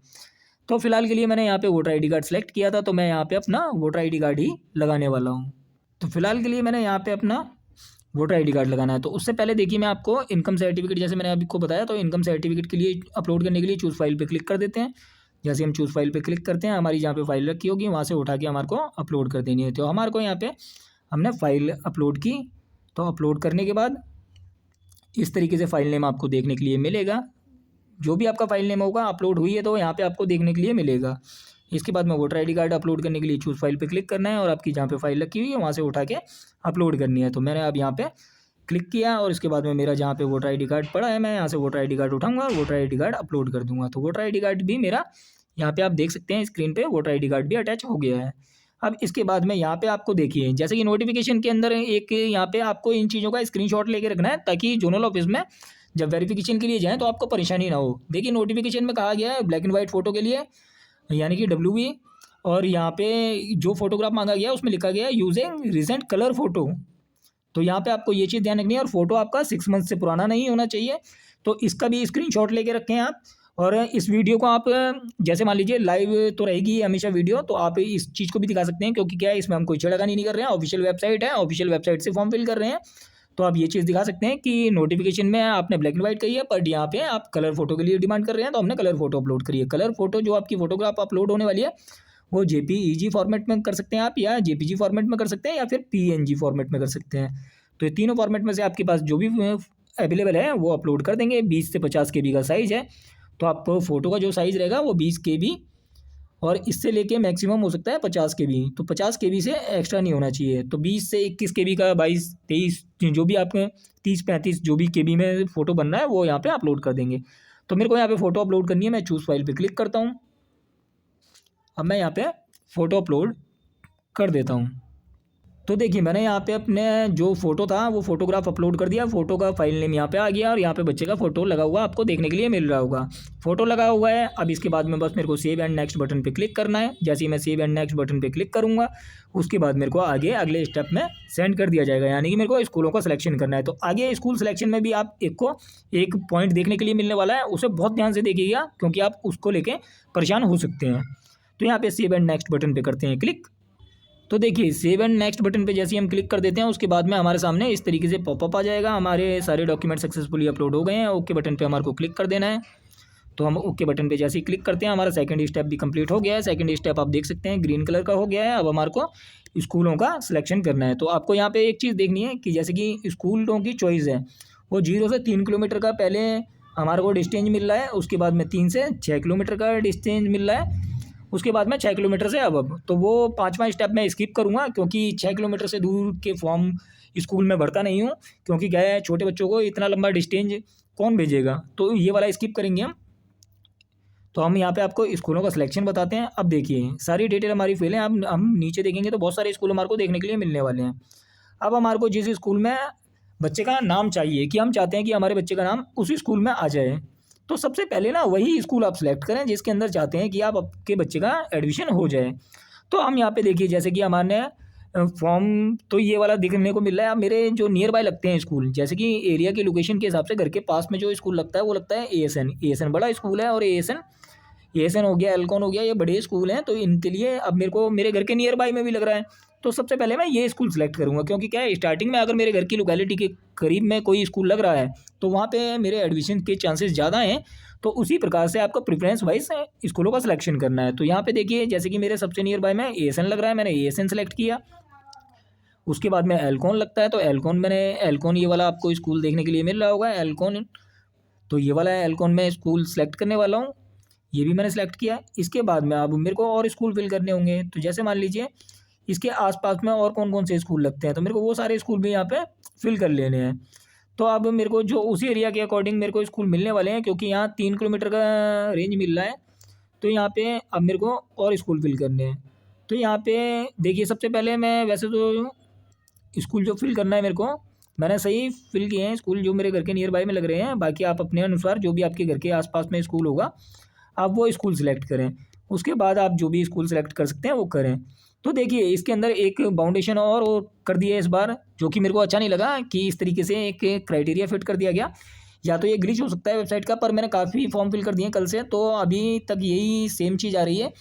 तो फिलहाल के लिए मैंने यहाँ पे वोटर आईडी कार्ड सेलेक्ट किया था, तो मैं यहाँ पे अपना वोटर आईडी कार्ड ही लगाने वाला हूँ। तो फिलहाल के लिए मैंने यहाँ पे अपना वोटर आईडी कार्ड लगाना है। तो उससे पहले देखिए मैं आपको इनकम सर्टिफिकेट, जैसे मैंने आपको बताया, तो इनकम सर्टिफिकेट के लिए अपलोड करने के लिए चूज़ फाइल पे क्लिक कर देते हैं। जैसे हम चूज़ फाइल पे क्लिक करते हैं, हमारी जहाँ पे फाइल रखी होगी वहाँ से उठा के हमारे को अपलोड कर देनी है। तो हमारे को यहाँ पे हमने फाइल अपलोड की, तो अपलोड करने के बाद इस तरीके से फाइल नेम आपको देखने के लिए मिलेगा। जो भी आपका फाइल नेम होगा अपलोड हुई है तो यहाँ पे आपको देखने के लिए मिलेगा। इसके बाद में वोटर आईडी कार्ड अपलोड करने के लिए चूज़ फाइल पे क्लिक करना है और आपकी जहाँ पे फाइल रखी हुई है वहाँ से उठा के अपलोड करनी है। तो मैंने अब यहाँ पे क्लिक किया और इसके बाद में मेरा जहाँ पे वोटर आईडी कार्ड पड़ा है, मैं यहाँ से वोटर आईडी कार्ड उठाऊंगा और वोटर आईडी कार्ड अपलोड कर दूंगा। तो वोटर आईडी कार्ड भी मेरा यहाँ पे आप देख सकते हैं स्क्रीन पे, वोटर आईडी कार्ड भी अटैच हो गया है। अब इसके बाद में यहाँ पे आपको देखिए, जैसे कि नोटिफिकेशन के अंदर एक यहाँ पे आपको इन चीज़ों का स्क्रीनशॉट लेके रखना है, ताकि जोनल ऑफिस में जब वेरिफिकेशन के लिए जाएँ तो आपको परेशानी ना हो। देखिए नोटिफिकेशन में कहा गया है ब्लैक एंड वाइट फ़ोटो के लिए, यानी कि WV, और यहाँ पे जो फोटोग्राफ मांगा गया है उसमें लिखा गया है यूजिंग रिसेंट कलर फोटो। तो यहाँ पे आपको ये चीज़ ध्यान रखनी है, और फोटो आपका 6 मंथ से पुराना नहीं होना चाहिए। तो इसका भी स्क्रीनशॉट लेके रखें आप। और इस वीडियो को आप, जैसे मान लीजिए लाइव तो रहेगी हमेशा वीडियो, तो आप इस चीज़ को भी दिखा सकते हैं, क्योंकि क्या है इसमें हम कोई छेड़खानी नहीं कर रहे हैं, ऑफिशियल वेबसाइट है, ऑफिशियल वेबसाइट से फॉर्म फिल कर रहे हैं। तो आप ये चीज़ दिखा सकते हैं कि नोटिफिकेशन में आपने ब्लैक एंड वाइट कही है, बट यहाँ पे आप कलर फोटो के लिए डिमांड कर रहे हैं, तो हमने कलर फोटो अपलोड करी है। कलर फोटो जो आपकी फोटोग्राफ अपलोड होने वाली है वो JPEG फॉर्मेट में कर सकते हैं आप, या JPG फॉर्मेट में कर सकते हैं, या फिर PNG फॉर्मेट में कर सकते हैं। तो ये तीनों फॉर्मेट में से आपके पास जो भी अवेलेबल है वो अपलोड कर देंगे। 20 से 50 KB का साइज़ है, तो आप फ़ोटो का जो साइज़ रहेगा वो 20 KB, और इससे लेके मैक्सिमम हो सकता है 50 KB। तो 50 KB से एक्स्ट्रा नहीं होना चाहिए। तो 20 से 21 KB का, 22, 23, जो भी आपके 30, 35 जो भी KB में फ़ोटो बन रहा है वो यहाँ पे अपलोड कर देंगे। तो मेरे को यहाँ पे फ़ोटो अपलोड करनी है, मैं चूज़ फाइल पे क्लिक करता हूँ। अब मैं यहाँ पे फ़ोटो अपलोड कर देता हूँ। तो देखिए मैंने यहाँ पे अपने जो फ़ोटो था वो फोटोग्राफ अपलोड कर दिया। फ़ोटो का फाइल नेम यहाँ पे आ गया और यहाँ पे बच्चे का फ़ोटो लगा हुआ आपको देखने के लिए मिल रहा होगा। फ़ोटो लगा हुआ है। अब इसके बाद में बस मेरे को सेव एंड नेक्स्ट बटन पे क्लिक करना है। जैसे ही मैं सेव एंड नेक्स्ट बटन पे क्लिक करूँगा उसके बाद मेरे को आगे अगले स्टेप में सेंड कर दिया जाएगा, यानी कि मेरे को स्कूलों का सिलेक्शन करना है। तो आगे स्कूल सिलेक्शन में भी आप एक पॉइंट देखने के लिए मिलने वाला है, उसे बहुत ध्यान से देखिएगा, क्योंकि आप उसको लेके परेशान हो सकते हैं। तो यहाँ पे सेव एंड नेक्स्ट बटन पे करते हैं क्लिक। तो देखिए सेव एंड नेक्स्ट बटन पे जैसे ही हम क्लिक कर देते हैं उसके बाद में हमारे सामने इस तरीके से पॉपअप आ जाएगा, हमारे सारे डॉक्यूमेंट सक्सेसफुली अपलोड हो गए हैं। ओके बटन पे हमारे को क्लिक कर देना है। तो हम ओके बटन पे जैसे ही क्लिक करते हैं हमारा सेकंड स्टेप भी कंप्लीट हो गया है। सेकंड स्टेप आप देख सकते हैं ग्रीन कलर का हो गया है। अब हमारे को स्कूलों का सिलेक्शन करना है। तो आपको यहाँ पे एक चीज़ देखनी है कि जैसे कि स्कूलों की चॉइस है वो 0 से 3 किलोमीटर का पहले हमारे को डिस्टेंस मिल रहा है, उसके बाद में 3 से 6 किलोमीटर का डिस्टेंस मिल रहा है, उसके बाद में 6 किलोमीटर से अब तो वो 5वां स्टेप मैं स्किप करूँगा, क्योंकि 6 किलोमीटर से दूर के फॉर्म स्कूल में भरता नहीं हूँ, क्योंकि क्या है छोटे बच्चों को इतना लंबा डिस्टेंस कौन भेजेगा, तो ये वाला स्किप करेंगे हम। तो हम यहाँ पे आपको स्कूलों का सिलेक्शन बताते हैं। अब देखिए सारी डिटेल हमारी फिल है। अब हम नीचे देखेंगे तो बहुत सारे स्कूल हमारे को देखने के लिए मिलने वाले हैं। अब हमारे को जिस स्कूल में बच्चे का नाम चाहिए, कि हम चाहते हैं कि हमारे बच्चे का नाम उस स्कूल में आ जाए, तो सबसे पहले ना वही स्कूल आप सेलेक्ट करें जिसके अंदर चाहते हैं कि आप आपके बच्चे का एडमिशन हो जाए। तो हम यहाँ पे देखिए जैसे कि हमारे फॉर्म तो ये वाला देखने को मिल रहा है। अब मेरे जो नियर बाय लगते हैं स्कूल, जैसे कि एरिया की लोकेशन के हिसाब से घर के पास में जो स्कूल लगता है वो लगता है एएसएन बड़ा स्कूल है, और एएसएन हो गया, एल्कॉन हो गया, ये बड़े स्कूल हैं। तो इनके लिए अब मेरे को मेरे घर के नियर बाय में भी लग रहा है, तो सबसे पहले मैं ये स्कूल सेलेक्ट करूँगा, क्योंकि क्या है स्टार्टिंग में अगर मेरे घर की लोकेलिटी के करीब में कोई स्कूल लग रहा है तो वहाँ पे मेरे एडमिशन के चांसेस ज़्यादा हैं। तो उसी प्रकार से आपको प्रेफरेंस वाइज स्कूलों का सिलेक्शन करना है। तो यहाँ पे देखिए जैसे कि मेरे सबसे नियर बाय में एएसएन लग रहा है, मैंने एएसएन सेलेक्ट किया। उसके बाद में एल्कॉन लगता है, तो एल्कॉन ये वाला आपको स्कूल देखने के लिए मिल रहा होगा एल्कॉन। तो ये वाला एल्कॉन में स्कूल सेलेक्ट करने वाला हूँ, ये भी मैंने सेलेक्ट किया। इसके बाद में अब मेरे को और स्कूल फिल करने होंगे, तो जैसे मान लीजिए इसके आसपास में और कौन कौन से स्कूल लगते हैं, तो मेरे को वो सारे स्कूल भी यहाँ पे फिल कर लेने हैं। तो अब मेरे को जो उसी एरिया के अकॉर्डिंग मेरे को स्कूल मिलने वाले हैं, क्योंकि यहाँ 3 किलोमीटर का रेंज मिल रहा है। तो यहाँ पे अब मेरे को और स्कूल फिल करने हैं। तो यहाँ पे देखिए सबसे पहले मैं वैसे तो स्कूल जो फिल करना है मेरे को, मैंने सही फिल किए हैं स्कूल जो मेरे घर के नियर बाय में लग रहे हैं। बाकी आप अपने अनुसार जो भी आपके घर के आसपास में स्कूल होगा आप वो स्कूल सेलेक्ट करें। उसके बाद आप जो भी स्कूल सेलेक्ट कर सकते हैं वो करें। तो देखिए इसके अंदर एक बाउंडेशन और वो कर दिया है इस बार, जो कि मेरे को अच्छा नहीं लगा कि इस तरीके से एक क्राइटेरिया फिट कर दिया गया। या तो ये ग्लिच हो सकता है वेबसाइट का, पर मैंने काफ़ी फॉर्म फिल कर दिए हैं कल से, तो अभी तक यही सेम चीज़ आ रही है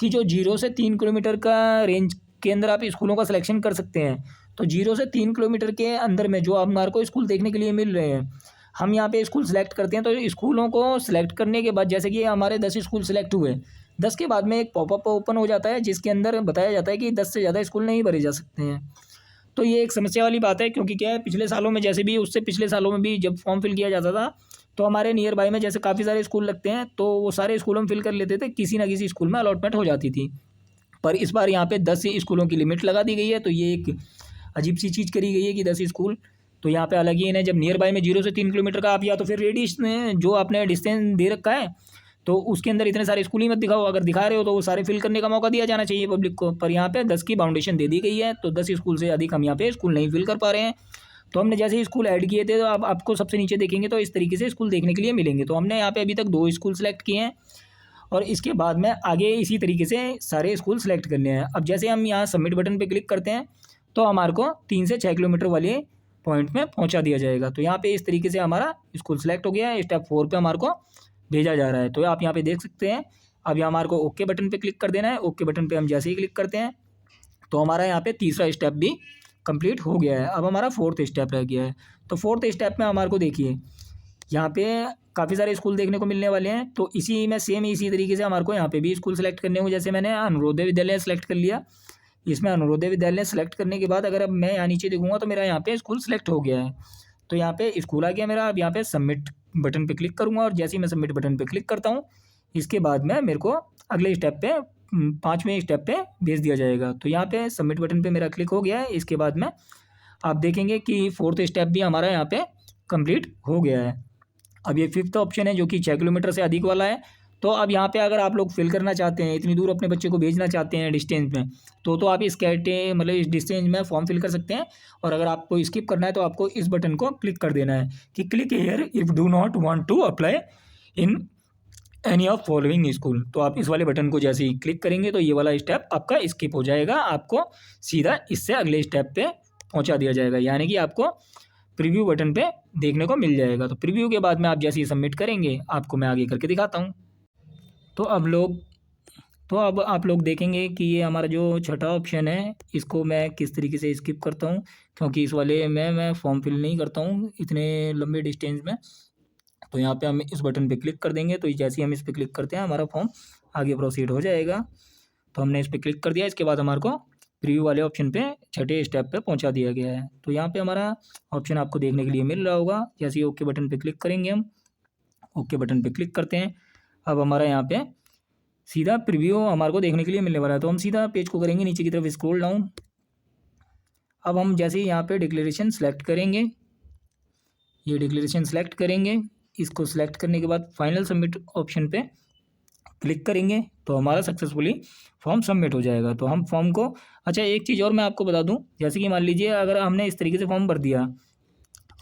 कि जो 0 से 3 किलोमीटर का रेंज के अंदर आप स्कूलों का सिलेक्शन कर सकते हैं। तो 0 से 3 किलोमीटर के अंदर में जो हमारे को स्कूल देखने के लिए मिल रहे हैं, हम यहाँ पे स्कूल सेलेक्ट करते हैं। तो स्कूलों को सिलेक्ट करने के बाद जैसे कि हमारे 10 स्कूल सेलेक्ट हुए, 10 के बाद में एक पॉपअप ओपन हो जाता है जिसके अंदर बताया जाता है कि 10 से ज़्यादा स्कूल नहीं भरे जा सकते हैं। तो ये एक समस्या वाली बात है, क्योंकि क्या है पिछले सालों में जैसे भी उससे पिछले सालों में भी जब फॉर्म फिल किया जाता था तो हमारे नियर बाय में जैसे काफ़ी सारे स्कूल लगते हैं, तो वो सारे स्कूल हम फिल कर लेते थे, किसी ना किसी स्कूल में अलॉटमेंट हो जाती थी। पर इस बार यहाँ पे 10 स्कूलों की लिमिट लगा दी गई है, तो ये एक अजीब सी चीज़ करी गई है कि 10 स्कूल। तो यहाँ पे अलग ही इन्हें जब नियर बाय में 0 से 3 किलोमीटर का आप या तो फिर रेडियस में जो आपने डिस्टेंस दे रखा है तो उसके अंदर इतने सारे स्कूल ही मत दिखाओ। अगर दिखा रहे हो तो वो सारे फिल करने का मौका दिया जाना चाहिए पब्लिक को। पर यहाँ पे 10 की बाउंडेशन दे दी गई है, तो 10 स्कूल से अधिक हम यहाँ पे स्कूल नहीं फिल कर पा रहे हैं। तो हमने जैसे ही स्कूल ऐड किए थे, तो अब आपको सबसे नीचे देखेंगे तो इस तरीके से स्कूल देखने के लिए मिलेंगे। तो हमने यहाँ पे अभी तक 2 स्कूल सेलेक्ट किए हैं, और इसके बाद में आगे इसी तरीके से सारे स्कूल सेलेक्ट करने हैं। अब जैसे हम यहाँ सबमिट बटन पर क्लिक करते हैं तो हमारे को 3 से 6 किलोमीटर वाले पॉइंट में पहुँचा दिया जाएगा। तो यहाँ पे इस तरीके से हमारा स्कूल सेलेक्ट हो गया है। स्टेप 4 पे हमारे को भेजा जा रहा है, तो आप यहाँ पे देख सकते हैं। अब यहाँ हमारे को ओके बटन पे क्लिक कर देना है। ओके बटन पे हम जैसे ही क्लिक करते हैं तो हमारा यहाँ पे तीसरा स्टेप भी कंप्लीट हो गया है। अब हमारा 4th स्टेप रह गया है। तो 4th स्टेप में हमारे को देखिए यहाँ पे काफ़ी सारे स्कूल देखने को मिलने वाले हैं। तो इसी में सेम इसी तरीके से हमारे को यहाँ पे भी स्कूल सेलेक्ट करने होंगे। जैसे मैंने अनुरोधय विद्यालय सेलेक्ट कर लिया, इसमें अनुरोधय विद्यालय सेलेक्ट करने के बाद अगर अब मैं यहाँ नीचे देखूँगा तो मेरा यहाँ पे स्कूल सेलेक्ट हो गया है। तो यहाँ पे स्कूल आ गया मेरा। अब यहाँ पे सबमिट बटन पे क्लिक करूँगा, और जैसे ही मैं सबमिट बटन पे क्लिक करता हूँ इसके बाद में मेरे को अगले स्टेप पे 5वें स्टेप पे भेज दिया जाएगा। तो यहाँ पे सबमिट बटन पे मेरा क्लिक हो गया है। इसके बाद में आप देखेंगे कि 4th स्टेप भी हमारा यहाँ पे कंप्लीट हो गया है। अब ये 5th ऑप्शन है जो कि 6 किलोमीटर से अधिक वाला है। तो अब यहाँ पे अगर आप लोग फिल करना चाहते हैं, इतनी दूर अपने बच्चे को भेजना चाहते हैं डिस्टेंस में, तो आप इस मतलब इस डिस्टेंस में फॉर्म फिल कर सकते हैं। और अगर आपको स्किप करना है तो आपको इस बटन को क्लिक कर देना है कि click here if do not want to apply in any of following school. तो आप इस वाले बटन को जैसे ही क्लिक करेंगे तो ये वाला स्टेप आपका स्किप हो जाएगा, आपको सीधा इससे अगले स्टेप पे पहुँचा दिया जाएगा, यानी कि आपको प्रीव्यू बटन पे देखने को मिल जाएगा। तो प्रीव्यू के बाद में आप जैसे ही सबमिट करेंगे आपको मैं आगे करके दिखाता हूँ। तो अब आप लोग देखेंगे कि ये हमारा जो छठा ऑप्शन है इसको मैं किस तरीके से स्किप करता हूँ, क्योंकि इस वाले में मैं फॉर्म फिल नहीं करता हूँ इतने लंबे डिस्टेंस में। तो यहाँ पे हम इस बटन पे क्लिक कर देंगे, तो जैसे ही हम इस पर क्लिक करते हैं हमारा फॉर्म आगे प्रोसीड हो जाएगा। तो हमने इस पर क्लिक कर दिया। इसके बाद हमारे को प्रीव्यू वाले ऑप्शन पे छठे स्टेप पे पहुंचा दिया गया है। तो यहाँ पे हमारा ऑप्शन आपको देखने के लिए मिल रहा होगा। जैसे ही ओके बटन पे क्लिक करेंगे हम, ओके बटन पे क्लिक करते हैं। अब हमारा यहाँ पे सीधा प्रीव्यू हमारे को देखने के लिए मिलने वाला है। तो हम सीधा पेज को करेंगे नीचे की तरफ स्क्रॉल डाउन। अब हम जैसे ही यहाँ पे डिक्लेरेशन सेलेक्ट करेंगे, ये डिक्लेरेशन सेलेक्ट करेंगे, इसको सेलेक्ट करने के बाद फाइनल सबमिट ऑप्शन पे क्लिक करेंगे तो हमारा सक्सेसफुली फॉर्म सबमिट हो जाएगा। तो हम फॉर्म को, अच्छा एक चीज़ और मैं आपको बता दूं, जैसे कि मान लीजिए अगर हमने इस तरीके से फॉर्म भर दिया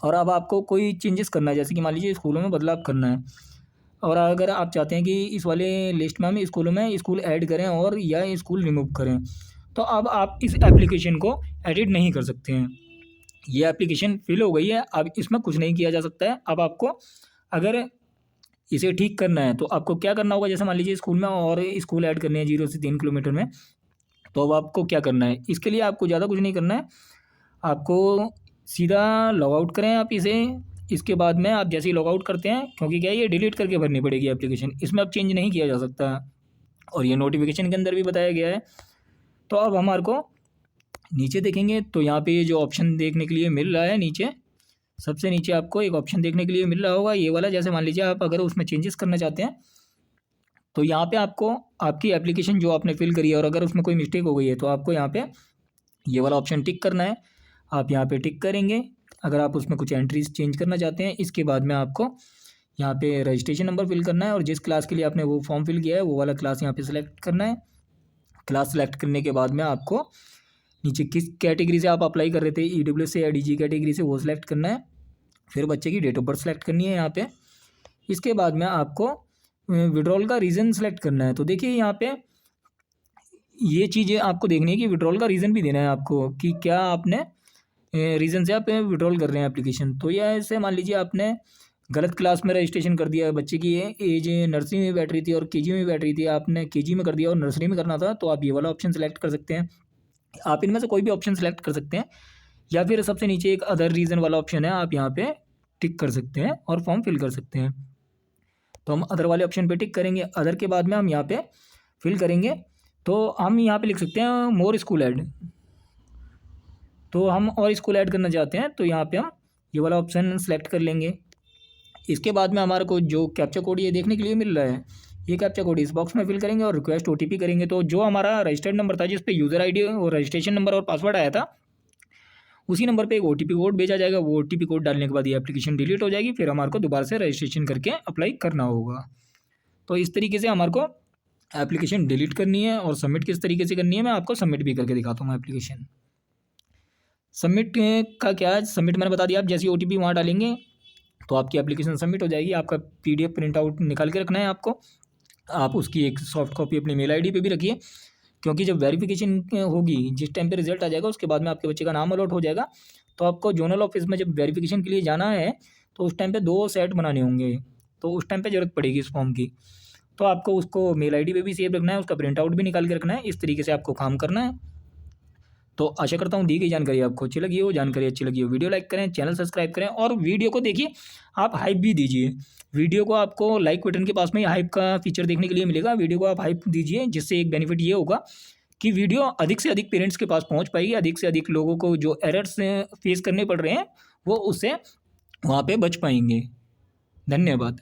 और अब आपको कोई चेंजेस करना है, जैसे कि मान लीजिए स्कूलों में बदलाव करना है, और अगर आप चाहते हैं कि इस वाले लिस्ट में हम स्कूलों में स्कूल ऐड करें और या स्कूल रिमूव करें, तो अब आप इस एप्लीकेशन को एडिट नहीं कर सकते हैं। ये एप्लीकेशन फिल हो गई है, अब इसमें कुछ नहीं किया जा सकता है। अब आपको अगर इसे ठीक करना है तो आपको क्या करना होगा, जैसे मान लीजिए स्कूल में और स्कूल ऐड करने हैं 0 से 3 किलोमीटर में, तो अब आपको क्या करना है, इसके लिए आपको ज़्यादा कुछ नहीं करना है, आपको सीधा लॉग आउट करें आप इसे। इसके बाद में आप जैसे ही लॉग आउट करते हैं, क्योंकि क्या है ये डिलीट करके भरनी पड़ेगी एप्लीकेशन, इसमें अब चेंज नहीं किया जा सकता और ये नोटिफिकेशन के अंदर भी बताया गया है। तो अब हमारे को नीचे देखेंगे तो यहाँ पे ये जो ऑप्शन देखने के लिए मिल रहा है, नीचे सबसे नीचे आपको एक ऑप्शन देखने के लिए मिल रहा होगा ये वाला। जैसे मान लीजिए आप अगर उसमें चेंजेस करना चाहते हैं तो यहाँ पे आपको आपकी एप्लीकेशन जो आपने फिल करी है और अगर उसमें कोई मिस्टेक हो गई है तो आपको यहाँ पे ये वाला ऑप्शन टिक करना है। आप यहाँ पे टिक करेंगे अगर आप उसमें कुछ एंट्रीज चेंज करना चाहते हैं। इसके बाद में आपको यहाँ पे रजिस्ट्रेशन नंबर फिल करना है और जिस क्लास के लिए आपने वो फॉर्म फिल किया है वो वाला क्लास यहाँ पे सिलेक्ट करना है। क्लास सेलेक्ट करने के बाद में आपको नीचे किस कैटेगरी से आप अप्लाई कर रहे थे, EWS से या DG कैटेगरी से, वो सिलेक्ट करना है। फिर बच्चे की डेट ऑफ बर्थ सेलेक्ट करनी है यहाँ पे। इसके बाद में आपको विड्रॉल का रीज़न सेलेक्ट करना है। तो देखिए यहाँ पे ये चीज़ें आपको देखनी है कि विड्रॉल का रीज़न भी देना है आपको कि क्या आपने रीज़न से आप विड्रॉल कर रहे हैं एप्लीकेशन। तो यह ऐसे मान लीजिए आपने गलत क्लास में रजिस्ट्रेशन कर दिया, बच्चे की एज नर्सरी में बैठ रही थी और KG में बैठ रही थी, आपने KG में कर दिया और नर्सरी में करना था, तो आप ये वाला ऑप्शन सेलेक्ट कर सकते हैं। आप इनमें से कोई भी ऑप्शन सेलेक्ट कर सकते हैं या फिर सबसे नीचे एक अदर रीज़न वाला ऑप्शन है, आप यहाँ पे टिक कर सकते हैं और फॉर्म फिल कर सकते हैं। तो हम अदर वाले ऑप्शन पे टिक करेंगे। अदर के बाद में हम यहाँ पे फिल करेंगे तो हम यहाँ पे लिख सकते हैं मोर स्कूल ऐड। तो हम और स्कूल ऐड करना चाहते हैं तो यहाँ पे हम ये वाला ऑप्शन सेलेक्ट कर लेंगे। इसके बाद में हमारे को जो कैप्चा कोड ये देखने के लिए मिल रहा है, ये कैप्चा कोड इस बॉक्स में फिल करेंगे और रिक्वेस्ट OTP करेंगे। तो जो हमारा रजिस्टर्ड नंबर था जिस पे यूज़र ID और रजिस्ट्रेशन नंबर और पासवर्ड आया था, उसी नंबर पे एक OTP कोड भेजा जाएगा। वो OTP कोड डालने के बाद ये एप्लीकेशन डिलीट हो जाएगी, फिर हमारे को दोबारा से रजिस्ट्रेशन करके अप्लाई करना होगा। तो इस तरीके से हमारे को एप्लीकेशन डिलीट करनी है और सबमिट किस तरीके से करनी है मैं आपको सबमिट भी करके दिखाता हूँ। एप्लीकेशन सबमिट का क्या है, सबमिट मैंने बता दिया। आप जैसे OTP वहाँ डालेंगे तो आपकी एप्लीकेशन सबमिट हो जाएगी। आपका PDF प्रिंट आउट निकाल के रखना है आपको। आप उसकी एक सॉफ्ट कॉपी अपनी मेल ID पे भी रखिए, क्योंकि जब वेरिफिकेशन होगी, जिस टाइम पे रिजल्ट आ जाएगा उसके बाद में आपके बच्चे का नाम अलॉट हो जाएगा, तो आपको जोनल ऑफिस में जब वेरिफिकेशन के लिए जाना है तो उस टाइम पे 2 सेट बनाने होंगे, तो उस टाइम पे ज़रूरत पड़ेगी इस फॉर्म की। तो आपको उसको मेल ID पे भी सेव रखना है, उसका प्रिंट आउट भी निकाल के रखना है। इस तरीके से आपको काम करना है। तो आशा करता हूँ दी गई जानकारी आपको अच्छी लगी हो। जानकारी अच्छी लगी हो वीडियो लाइक करें, चैनल सब्सक्राइब करें और वीडियो को देखिए, आप हाइप भी दीजिए। वीडियो को आपको लाइक बटन के पास में हाइप का फीचर देखने के लिए मिलेगा। वीडियो को आप हाइप दीजिए, जिससे एक बेनिफिट ये होगा कि वीडियो अधिक से अधिक पेरेंट्स के पास पहुंच पाएगी। अधिक से अधिक लोगों को जो एरर्स फेस करने पड़ रहे हैं वो उससे वहाँ पे बच पाएंगे। धन्यवाद।